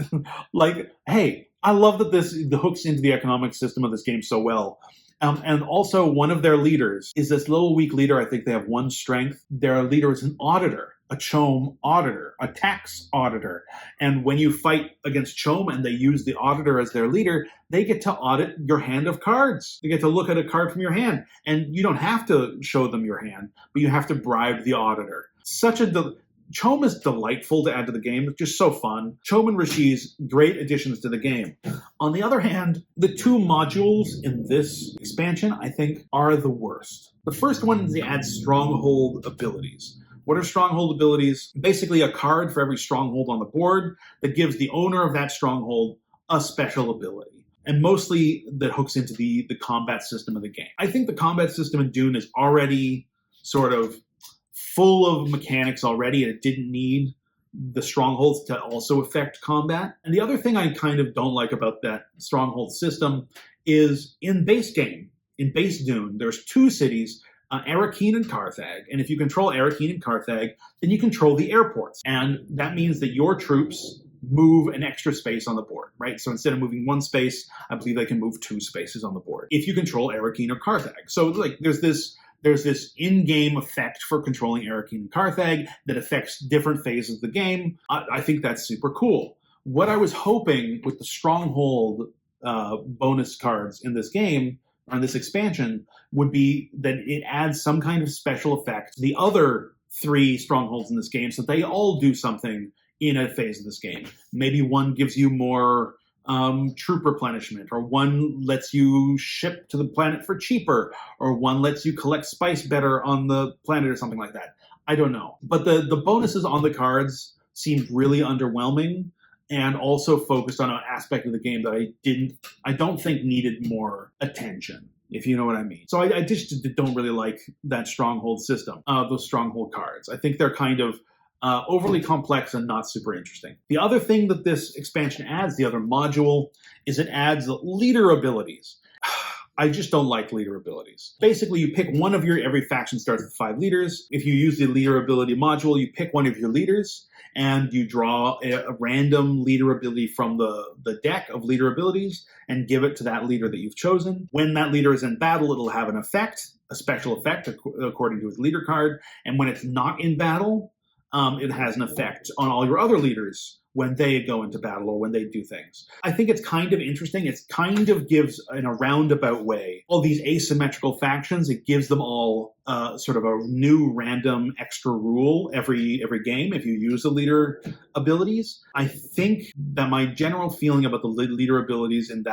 like, hey, I love that this hooks into the economic system of this game so well. And also one of their leaders is this little weak leader. I think they have 1 strength. Their leader is an auditor, a Choam auditor, a tax auditor. And when you fight against Choam and they use the auditor as their leader, they get to audit your hand of cards. They get to look at a card from your hand. And you don't have to show them your hand, but you have to bribe the auditor. Choam is delightful to add to the game. It's just so fun. Choam and Richese, great additions to the game. On the other hand, the 2 modules in this expansion, I think, are the worst. The first one is they add stronghold abilities. What are stronghold abilities? Basically a card for every stronghold on the board that gives the owner of that stronghold a special ability. And mostly that hooks into the combat system of the game. I think the combat system in Dune is already sort of full of mechanics already, and it didn't need the strongholds to also affect combat. And the other thing I kind of don't like about that stronghold system is in base game, in base Dune, there's 2 cities, Arrakeen and Carthag. And if you control Arrakeen and Carthag, then you control the airports. And that means that your troops move an extra space on the board, right? So instead of moving 1 space, I believe they can move 2 spaces on the board if you control Arrakeen or Carthag. So like there's this in-game effect for controlling Arrakeen and Carthag that affects different phases of the game. I think that's super cool. What I was hoping with the stronghold bonus cards in this game, on this expansion, would be that it adds some kind of special effect to the other 3 strongholds in this game so they all do something in a phase of this game. Maybe one gives you more troop replenishment, or one lets you ship to the planet for cheaper, or one lets you collect spice better on the planet or something like that. I don't know. But the bonuses on the cards seemed really underwhelming and also focused on an aspect of the game that I don't think needed more attention, if you know what I mean. So I just don't really like that stronghold system, those stronghold cards. I think they're kind of overly complex and not super interesting. The other thing that this expansion adds, the other module, is it adds leader abilities. I just don't like leader abilities. Basically, you pick one of every faction starts with 5 leaders. If you use the leader ability module, you pick one of your leaders and you draw a random leader ability from the deck of leader abilities and give it to that leader that you've chosen. When that leader is in battle, it'll have an effect, a special effect according to his leader card. And when it's not in battle, it has an effect on all your other leaders when they go into battle or when they do things. I think it's kind of interesting. It kind of gives, in a roundabout way, all these asymmetrical factions, it gives them all sort of a new random extra rule every game if you use the leader abilities. I think that my general feeling about the leader abilities in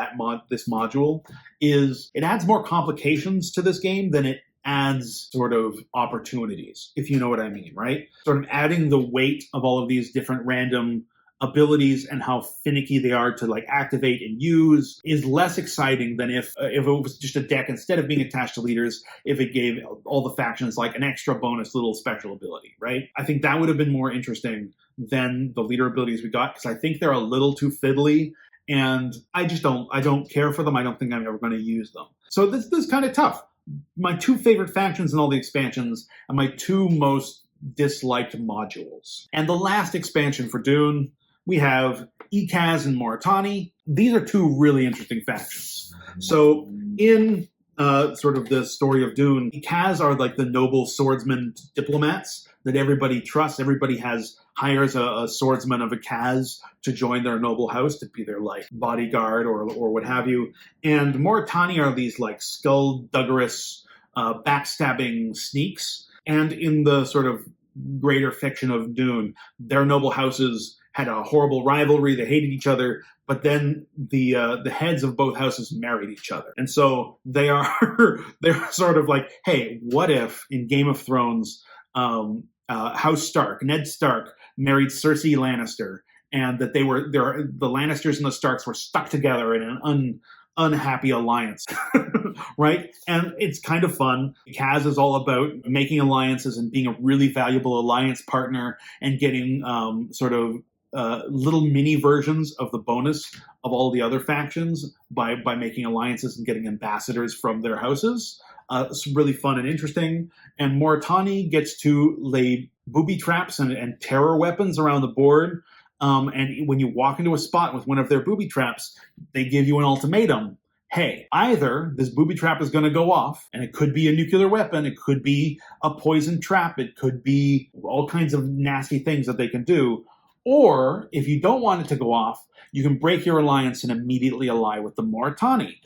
this module is it adds more complications to this game than it adds sort of opportunities, if you know what I mean, right? Sort of adding the weight of all of these different random abilities and how finicky they are to like activate and use is less exciting than if it was just a deck, instead of being attached to leaders, if it gave all the factions like an extra bonus little special ability, right? I think that would have been more interesting than the leader abilities we got, because I think they're a little too fiddly, and I don't care for them. I don't think I'm ever going to use them. So this is kind of tough. My two favorite factions in all the expansions and my two most disliked modules. And the last expansion for Dune, we have Ecaz and Moritani. These are two really interesting factions. So in sort of the story of Dune, Ecaz are like the noble swordsman diplomats that everybody trusts. Everybody hires a swordsman of Ecaz to join their noble house to be their like bodyguard or what have you. And Moritani are these like skullduggerous, backstabbing sneaks. And in the sort of greater fiction of Dune, their noble houses had a horrible rivalry. They hated each other, but then the heads of both houses married each other, and so they're sort of like, hey, what if in Game of Thrones, House Stark, Ned Stark, married Cersei Lannister, and that the Lannisters and the Starks were stuck together in an unhappy alliance, right? And it's kind of fun. Kaz is all about making alliances and being a really valuable alliance partner and getting sort of little mini versions of the bonus of all the other factions by making alliances and getting ambassadors from their houses. It's really fun and interesting. And Moritani gets to lay booby traps and terror weapons around the board. And when you walk into a spot with one of their booby traps, they give you an ultimatum. Hey, either this booby trap is going to go off, and it could be a nuclear weapon, it could be a poison trap, it could be all kinds of nasty things that they can do, or if you don't want it to go off, you can break your alliance and immediately ally with the Moritani.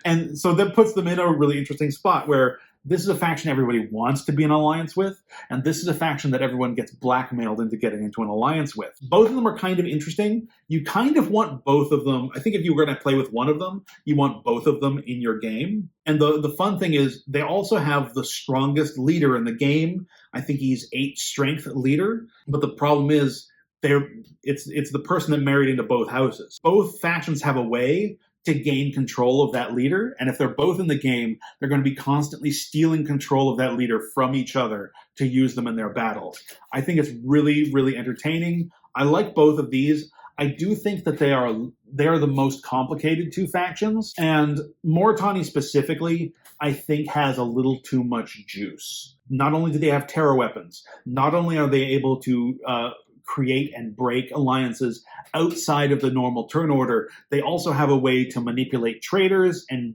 And so that puts them in a really interesting spot where this is a faction everybody wants to be in an alliance with, and this is a faction that everyone gets blackmailed into getting into an alliance with. Both of them are kind of interesting. You kind of want both of them. I think if you were going to play with one of them, you want both of them in your game. And the fun thing is they also have the strongest leader in the game. I think he's 8 strength leader, but the problem is it's the person that married into both houses. Both factions have a way to gain control of that leader, and if they're both in the game, they're going to be constantly stealing control of that leader from each other to use them in their battles. I think it's really, really entertaining. I like both of these. I do think that they are the most complicated two factions, and Moritani specifically, I think, has a little too much juice. Not only do they have terror weapons, not only are they able to create and break alliances outside of the normal turn order, they also have a way to manipulate traitors and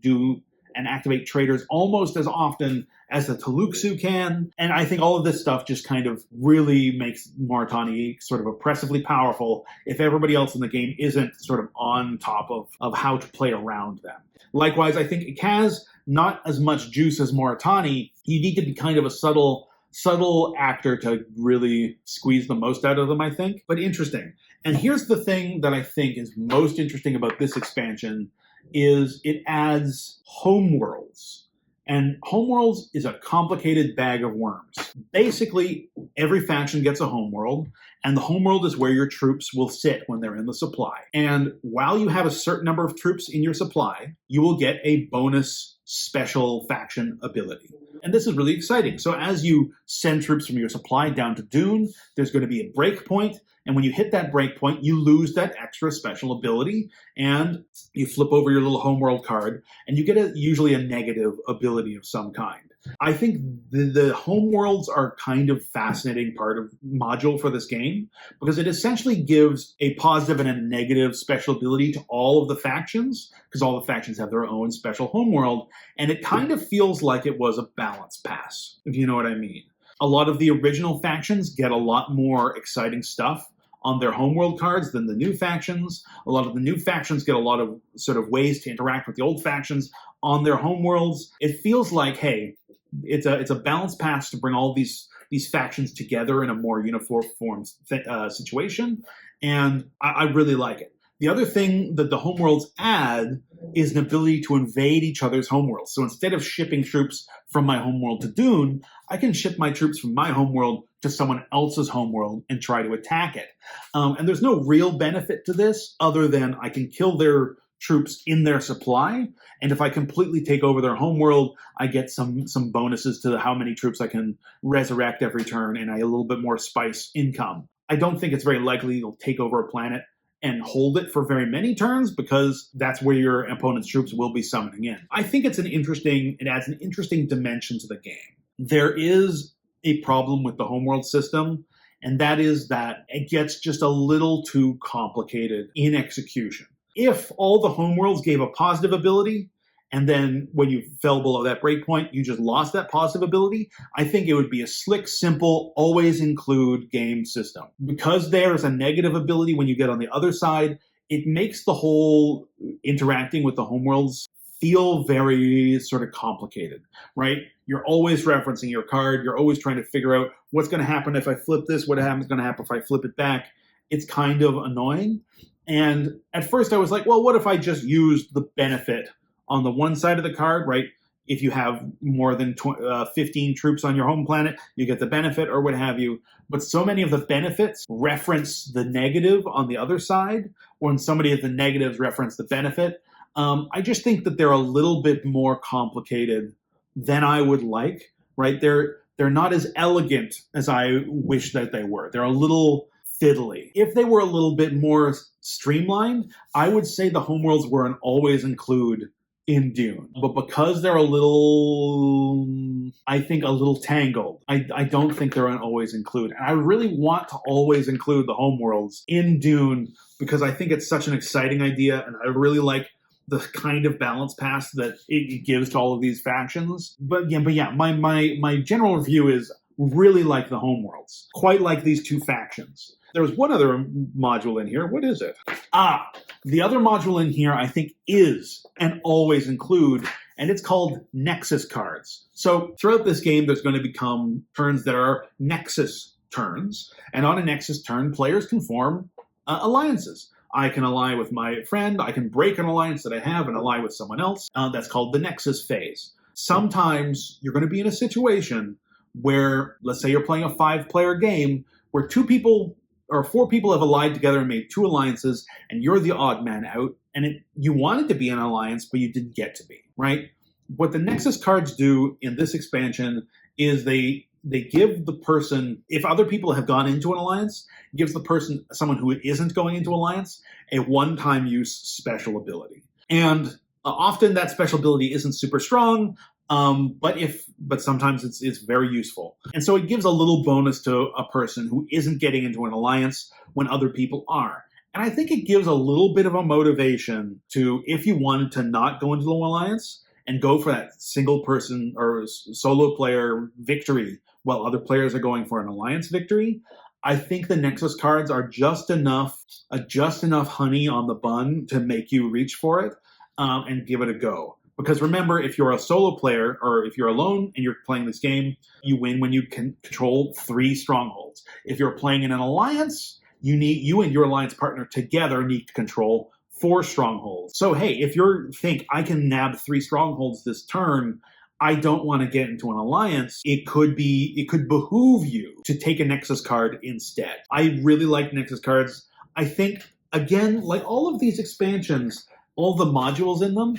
activate traitors almost as often as the Tleilaxu can. And I think all of this stuff just kind of really makes Moritani sort of oppressively powerful if everybody else in the game isn't sort of on top of how to play around them. Likewise, I think Ecaz, not as much juice as Moritani. You need to be kind of a subtle actor to really squeeze the most out of them, I think. But interesting. And here's the thing that I think is most interesting about this expansion is it adds homeworlds. And homeworlds is a complicated bag of worms. Basically, every faction gets a homeworld, and the homeworld is where your troops will sit when they're in the supply. And while you have a certain number of troops in your supply, you will get a bonus special faction ability. And this is really exciting. So as you send troops from your supply down to Dune, there's going to be a break point. And when you hit that break point, you lose that extra special ability, and you flip over your little homeworld card, and you get usually a negative ability of some kind. I think the homeworlds are kind of fascinating part of module for this game, because it essentially gives a positive and a negative special ability to all of the factions, because all the factions have their own special homeworld, and it kind of feels like it was a balance pass, if you know what I mean. A lot of the original factions get a lot more exciting stuff on their homeworld cards than the new factions. A lot of the new factions get a lot of sort of ways to interact with the old factions on their homeworlds. It feels like, hey, it's a balance pass to bring all these factions together in a more uniform situation, and I really like it. The other thing that the homeworlds add is an ability to invade each other's homeworlds. So instead of shipping troops from my homeworld to Dune, I can ship my troops from my homeworld to someone else's homeworld and try to attack it. And there's no real benefit to this other than I can kill their troops in their supply, and if I completely take over their homeworld, I get some bonuses to how many troops I can resurrect every turn, and I get a little bit more spice income. I don't think it's very likely you'll take over a planet and hold it for very many turns, because that's where your opponent's troops will be summoning in. I think it adds an interesting dimension to the game. There is a problem with the homeworld system, and that is that it gets just a little too complicated in execution. If all the homeworlds gave a positive ability, and then when you fell below that breakpoint, you just lost that positive ability, I think it would be a slick, simple, always include game system. Because there's a negative ability when you get on the other side, it makes the whole interacting with the homeworlds feel very sort of complicated, right? You're always referencing your card. You're always trying to figure out what's going to happen if I flip this, what happens going to happen if I flip it back. It's kind of annoying. And at first I was like, well, what if I just used the benefit on the one side of the card, right? If you have more than 15 troops on your home planet, you get the benefit or what have you. But so many of the benefits reference the negative on the other side, when so many of the negatives reference the benefit. I just think that they're a little bit more complicated than I would like, right? They're not as elegant as I wish that they were. They're a little fiddly. If they were a little bit more streamlined, I would say the homeworlds were an always include in Dune. But because they're a little tangled, I don't think they're an always include. And I really want to always include the homeworlds in Dune because I think it's such an exciting idea, and I really like the kind of balance pass that it gives to all of these factions. But yeah, my general review is really like the homeworlds. Quite like these two factions. There was one other module in here. What is it? The other module in here, I think, is an always include, and it's called Nexus cards. So throughout this game, there's going to become turns that are Nexus turns. And on a Nexus turn, players can form alliances. I can ally with my friend. I can break an alliance that I have and ally with someone else. That's called the Nexus phase. Sometimes you're going to be in a situation where, let's say you're playing a 5-player game, where 2 people or 4 people have allied together and made 2 alliances, and you're the odd man out, and you wanted to be an alliance, but you didn't get to be, right? What the Nexus cards do in this expansion is they give the person, if other people have gone into an alliance, gives the person, someone who isn't going into alliance, a one-time use special ability. And often that special ability isn't super strong, but sometimes it's very useful. And so it gives a little bonus to a person who isn't getting into an alliance when other people are. And I think it gives a little bit of a motivation to, if you wanted to not go into the alliance and go for that single person or solo player victory while other players are going for an alliance victory, I think the Nexus cards are just enough honey on the bun to make you reach for it and give it a go. Because remember, if you're a solo player or if you're alone and you're playing this game, you win when you can control 3 strongholds. If you're playing in an alliance, you and your alliance partner together need to control 4 strongholds. So hey, if you think I can nab 3 strongholds this turn, I don't want to get into an alliance, it could behoove you to take a Nexus card instead. I really like Nexus cards. I think, again, like all of these expansions, all the modules in them,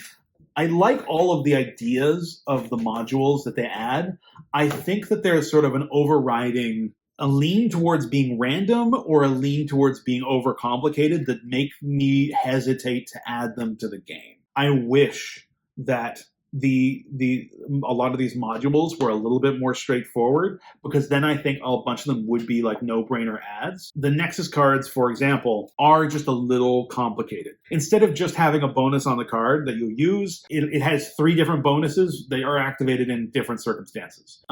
I like all of the ideas of the modules that they add. I think that there's sort of an overriding, a lean towards being random or a lean towards being overcomplicated that make me hesitate to add them to the game. I wish that a lot of these modules were a little bit more straightforward, because then I think a bunch of them would be like no-brainer adds. The Nexus cards, for example, are just a little complicated. Instead of just having a bonus on the card that you'll use, it has 3 different bonuses. They are activated in different circumstances,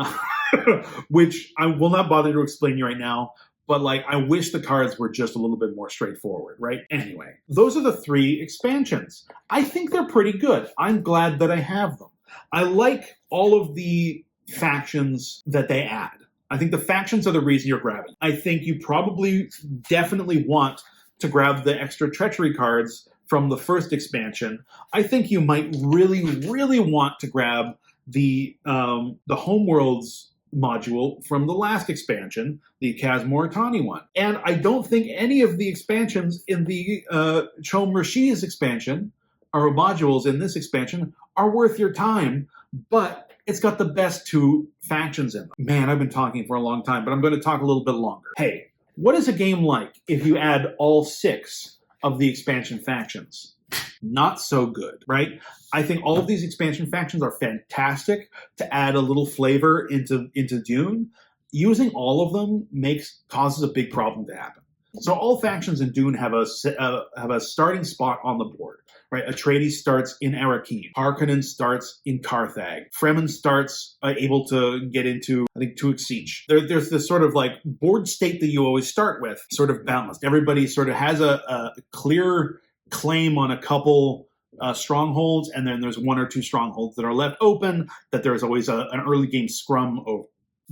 which I will not bother to explain to you right now. But I wish the cards were just a little bit more straightforward, right? Anyway, those are the 3 expansions. I think they're pretty good. I'm glad that I have them. I like all of the factions that they add. I think the factions are the reason you're grabbing. I think you probably definitely want to grab the extra treachery cards from the first expansion, I think you might really, really want to grab the Homeworlds module from the last expansion, the Ecaz and Moritani one. And I don't think any of the expansions in the Choam and Richese expansion, or modules in this expansion, are worth your time, but it's got the best 2 factions in them. Man, I've been talking for a long time, but I'm going to talk a little bit longer. Hey, what is a game like if you add all 6 of the expansion factions? Not so good, right? I think all of these expansion factions are fantastic to add a little flavor into Dune. Using all of them causes a big problem to happen. So all factions in Dune have a starting spot on the board, right? Atreides starts in Arrakeen. Harkonnen starts in Carthage. Fremen starts able to get into, I think, Tuic Siege. There's this sort of like board state that you always start with, sort of balanced. Everybody sort of has a clear claim on a couple strongholds, and then there's 1 or 2 strongholds that are left open, that there's always an early game scrum over.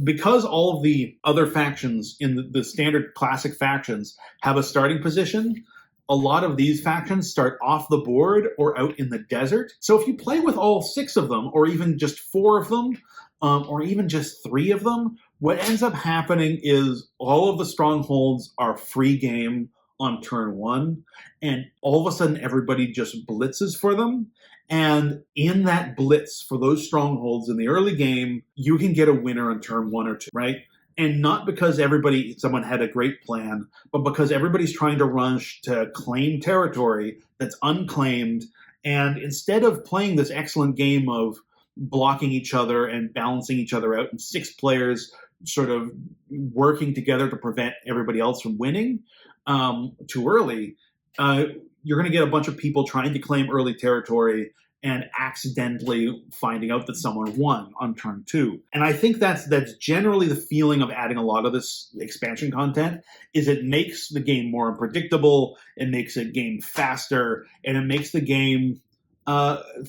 Because all of the other factions in the standard classic factions have a starting position, a lot of these factions start off the board or out in the desert. So if you play with all 6 of them, or even just 4 of them, or even just 3 of them, what ends up happening is all of the strongholds are free game on turn 1, and all of a sudden everybody just blitzes for them. And in that blitz for those strongholds in the early game, you can get a winner on turn 1 or 2, right? And not because someone had a great plan, but because everybody's trying to rush to claim territory that's unclaimed. And instead of playing this excellent game of blocking each other and balancing each other out, and 6 players sort of working together to prevent everybody else from winning too early, you're going to get a bunch of people trying to claim early territory and accidentally finding out that someone won on turn 2. And I think that's generally the feeling of adding a lot of this expansion content, is it makes the game more unpredictable, it makes the game faster, and it makes the game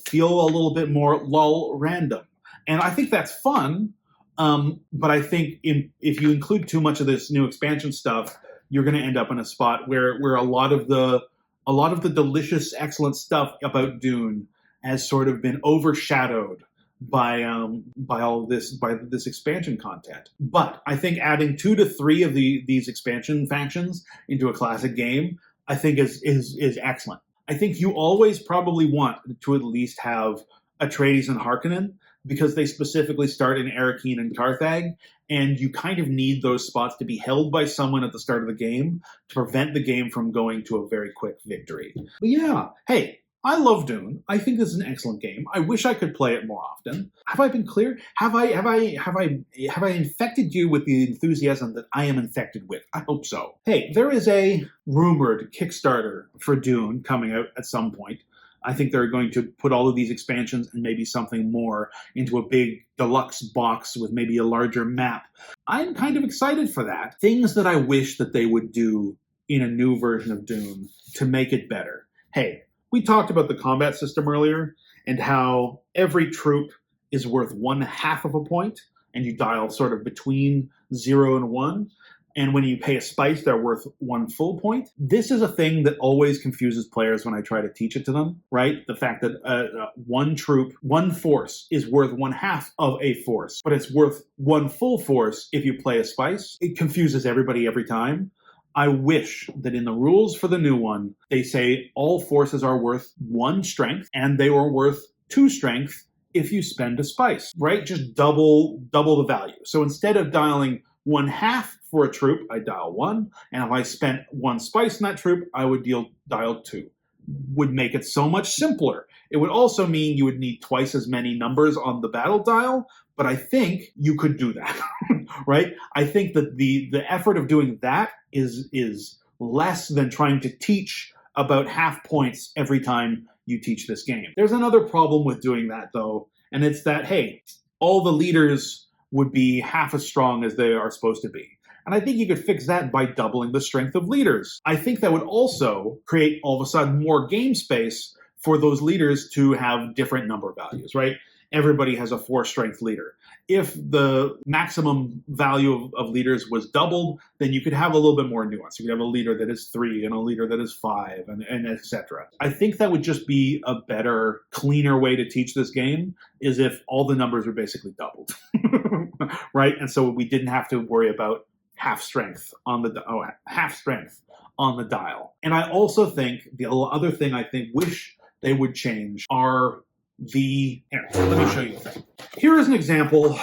feel a little bit more lull random. And I think that's fun, but I think if you include too much of this new expansion stuff, you're going to end up in a spot where a lot of the delicious, excellent stuff about Dune has sort of been overshadowed by this expansion content. But I think adding 2 to 3 of these expansion factions into a classic game, I think is excellent. I think you always probably want to at least have Atreides and Harkonnen, because they specifically start in Arrakeen and Carthage, and you kind of need those spots to be held by someone at the start of the game to prevent the game from going to a very quick victory. But yeah, hey, I love Dune. I think this is an excellent game. I wish I could play it more often. Have I been clear? Have I infected you with the enthusiasm that I am infected with? I hope so. Hey, there is a rumored Kickstarter for Dune coming out at some point. I think they're going to put all of these expansions and maybe something more into a big deluxe box with maybe a larger map. I'm kind of excited for that. Things that I wish that they would do in a new version of Dune to make it better. Hey, we talked about the combat system earlier and how every troop is worth 1/2 of a point, and you dial sort of between 0 and 1. And when you pay a spice, they're worth 1 full point. This is a thing that always confuses players when I try to teach it to them, right? The fact that one troop, one force is worth 1/2 of a force, but it's worth 1 full force if you play a spice. It confuses everybody every time. I wish that in the rules for the new one, they say all forces are worth 1 strength, and they were worth 2 strength if you spend a spice, right? Just double the value. So instead of dialing 1/2 for a troop, I dial 1, and if I spent 1 spice in that troop, I would dial 2. Would make it so much simpler. It would also mean you would need twice as many numbers on the battle dial, but I think you could do that, right? I think that the effort of doing that is less than trying to teach about half points every time you teach this game. There's another problem with doing that, though, and it's that, hey, all the leaders would be half as strong as they are supposed to be. And I think you could fix that by doubling the strength of leaders. I think that would also create, all of a sudden, more game space for those leaders to have different number values, right? Everybody has a 4 strength leader. if the maximum value of leaders was doubled, then you could have a little bit more nuance. You could have a leader that is 3 and a leader that is 5 and etc. I think that would just be a better, cleaner way to teach this game, is if all the numbers were basically doubled, right? And so we didn't have to worry about half strength on the dial. And I also think the other thing I think wish they would change are here, let me show you a thing. Here is an example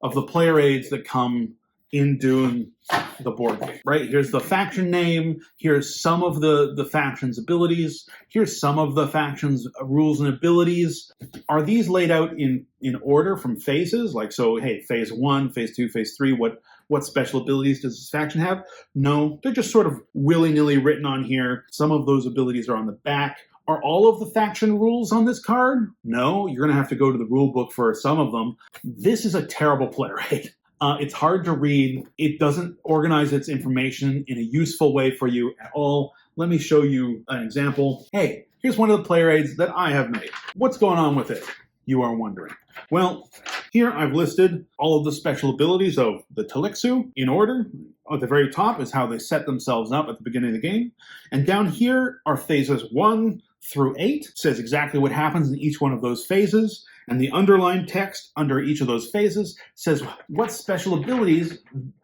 of the player aids that come in Dune the board game, right? Here's the faction name. Here's some of the faction's abilities. Here's some of the faction's rules and abilities. Are these laid out in order from phases? Like, so, hey, phase 1, phase 2, phase 3, what special abilities does this faction have? No, they're just sort of willy-nilly written on here. Some of those abilities are on the back. Are all of the faction rules on this card? No, you're going to have to go to the rule book for some of them. This is a terrible player aid. It's hard to read. It doesn't organize its information in a useful way for you at all. Let me show you an example. Hey, here's one of the player aids that I have made. What's going on with it, you are wondering? Well, here I've listed all of the special abilities of the Tleilaxu in order. At the very top is how they set themselves up at the beginning of the game. And down here are phases 1 through 8. It says exactly what happens in each one of those phases. And the underlined text under each of those phases says what special abilities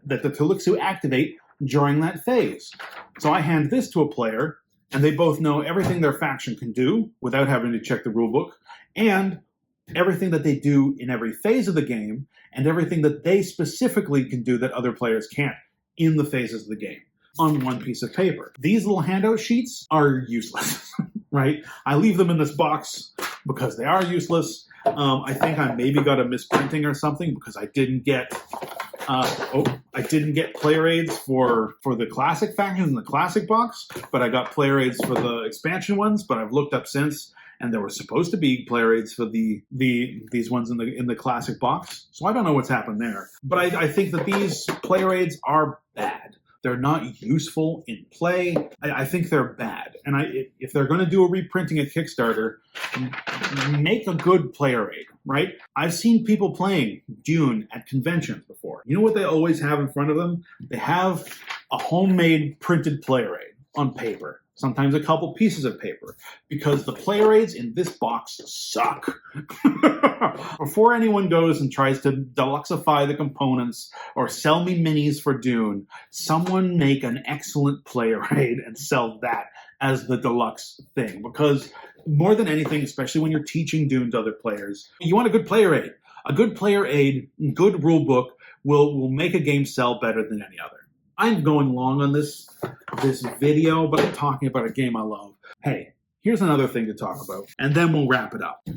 that the Tleilaxu activate during that phase. So I hand this to a player, and they both know everything their faction can do without having to check the rulebook, and everything that they do in every phase of the game, and everything that they specifically can do that other players can't in the phases of the game on one piece of paper. These little handout sheets are useless, right? I leave them in this box because they are useless. I think I maybe got a misprinting or something because I didn't get player aids for the classic factions in the classic box, but I got player aids for the expansion ones. But I've looked up since, and there were supposed to be player aids for these ones in the classic box. So I don't know what's happened there. But I think that these player aids are bad. They're not useful in play. I think they're bad. And if they're going to do a reprinting at Kickstarter, make a good player aid, right? I've seen people playing Dune at conventions before. You know what they always have in front of them? They have a homemade printed player aid on paper. Sometimes a couple pieces of paper, because the player aids in this box suck. Before anyone goes and tries to deluxify the components or sell me minis for Dune, someone make an excellent player aid and sell that as the deluxe thing. Because more than anything, especially when you're teaching Dune to other players, you want a good player aid. A good player aid, good rule book will make a game sell better than any other. I'm going long on this video, but I'm talking about a game I love. Hey, here's another thing to talk about, and then we'll wrap it up.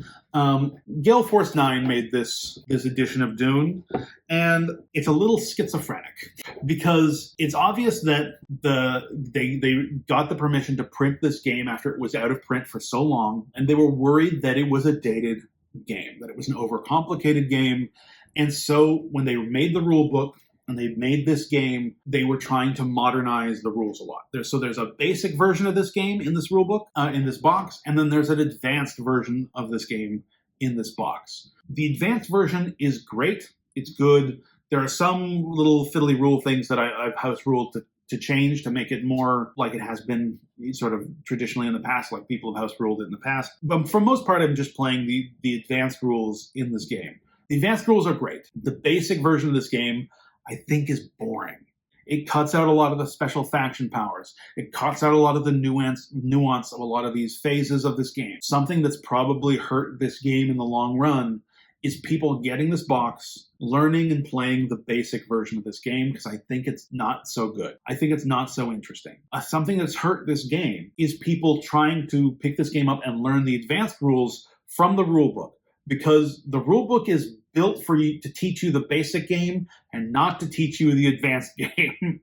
Gale Force 9 made this edition of Dune, and it's a little schizophrenic because it's obvious that they got the permission to print this game after it was out of print for so long, and they were worried that it was a dated game, that it was an overcomplicated game. And so when they made the rule book, and they made this game, they were trying to modernize the rules a lot. There's a basic version of this game in this rulebook, in this box, and then there's an advanced version of this game in this box. The advanced version is great. It's good. There are some little fiddly rule things that I've house ruled to change to make it more like it has been sort of traditionally in the past, like people have house ruled it in the past. But for the most part, I'm just playing the advanced rules in this game. The advanced rules are great. The basic version of this game, I think, is boring. It cuts out a lot of the special faction powers. It cuts out a lot of the nuance of a lot of these phases of this game. Something that's probably hurt this game in the long run is people getting this box, learning and playing the basic version of this game, because I think it's not so good. I think it's not so interesting. Something that's hurt this game is people trying to pick this game up and learn the advanced rules from the rulebook, because the rulebook is built for you to teach you the basic game and not to teach you the advanced game,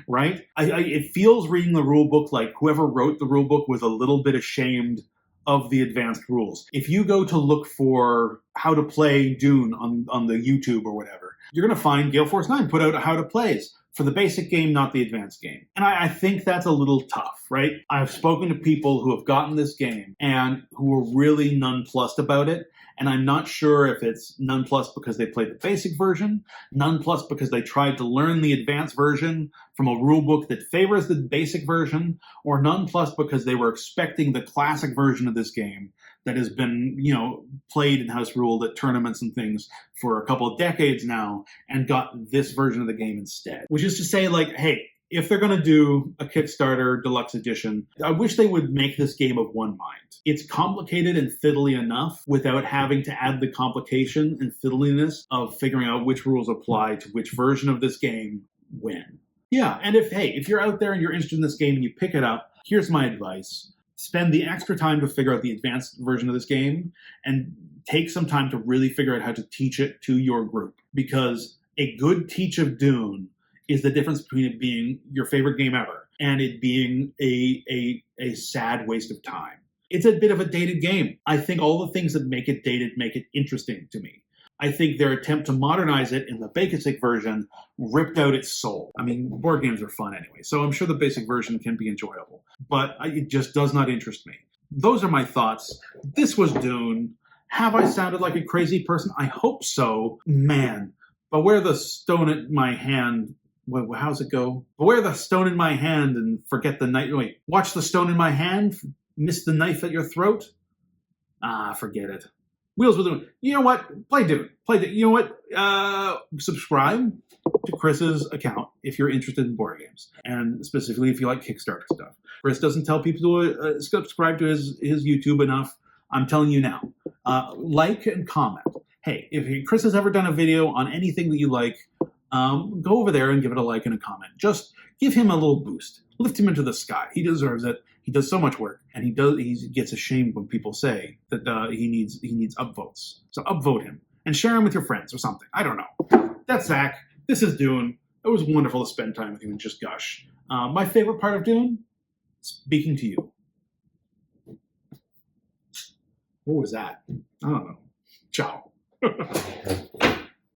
right? It feels reading the rule book like whoever wrote the rule book was a little bit ashamed of the advanced rules. If you go to look for how to play Dune on the YouTube or whatever, you're going to find Gale Force 9 put out how to plays for the basic game, not the advanced game. And I think that's a little tough, right? I've spoken to people who have gotten this game and who are really nonplussed about it. And I'm not sure if it's nonplus because they played the basic version, nonplus because they tried to learn the advanced version from a rulebook that favors the basic version, or nonplus because they were expecting the classic version of this game that has been, played and house ruled at tournaments and things for a couple of decades now, and got this version of the game instead. Which is to say, hey, if they're going to do a Kickstarter deluxe edition, I wish they would make this game of one mind. It's complicated and fiddly enough without having to add the complication and fiddliness of figuring out which rules apply to which version of this game when. Yeah, and if you're out there and you're interested in this game and you pick it up, here's my advice. Spend the extra time to figure out the advanced version of this game and take some time to really figure out how to teach it to your group. Because a good teach of Dune is the difference between it being your favorite game ever and it being a sad waste of time. It's a bit of a dated game. I think all the things that make it dated make it interesting to me. I think their attempt to modernize it in the basic version ripped out its soul. I mean, board games are fun anyway, so I'm sure the basic version can be enjoyable. But it just does not interest me. Those are my thoughts. This was Dune. Have I sounded like a crazy person? I hope so. Man, beware the stone at my hand. How's it go? Beware the stone in my hand and forget the knife. Wait, watch the stone in my hand, miss the knife at your throat? Forget it. Wheels with Dune. You know what? Play Dune. You know what? Subscribe to Chris's account if you're interested in board games, and specifically if you like Kickstarter stuff. Chris doesn't tell people to subscribe to his YouTube enough. I'm telling you now. Like and comment. Hey, if Chris has ever done a video on anything that you like, go over there and give it a like and a comment. Just give him a little boost. Lift him into the sky. He deserves it. He does so much work, and he gets ashamed when people say that he needs upvotes. So upvote him and share him with your friends or something. I don't know. That's Zach. This is Dune. It was wonderful to spend time with you and just gush. My favorite part of Dune, speaking to you. What was that? I don't know. Ciao.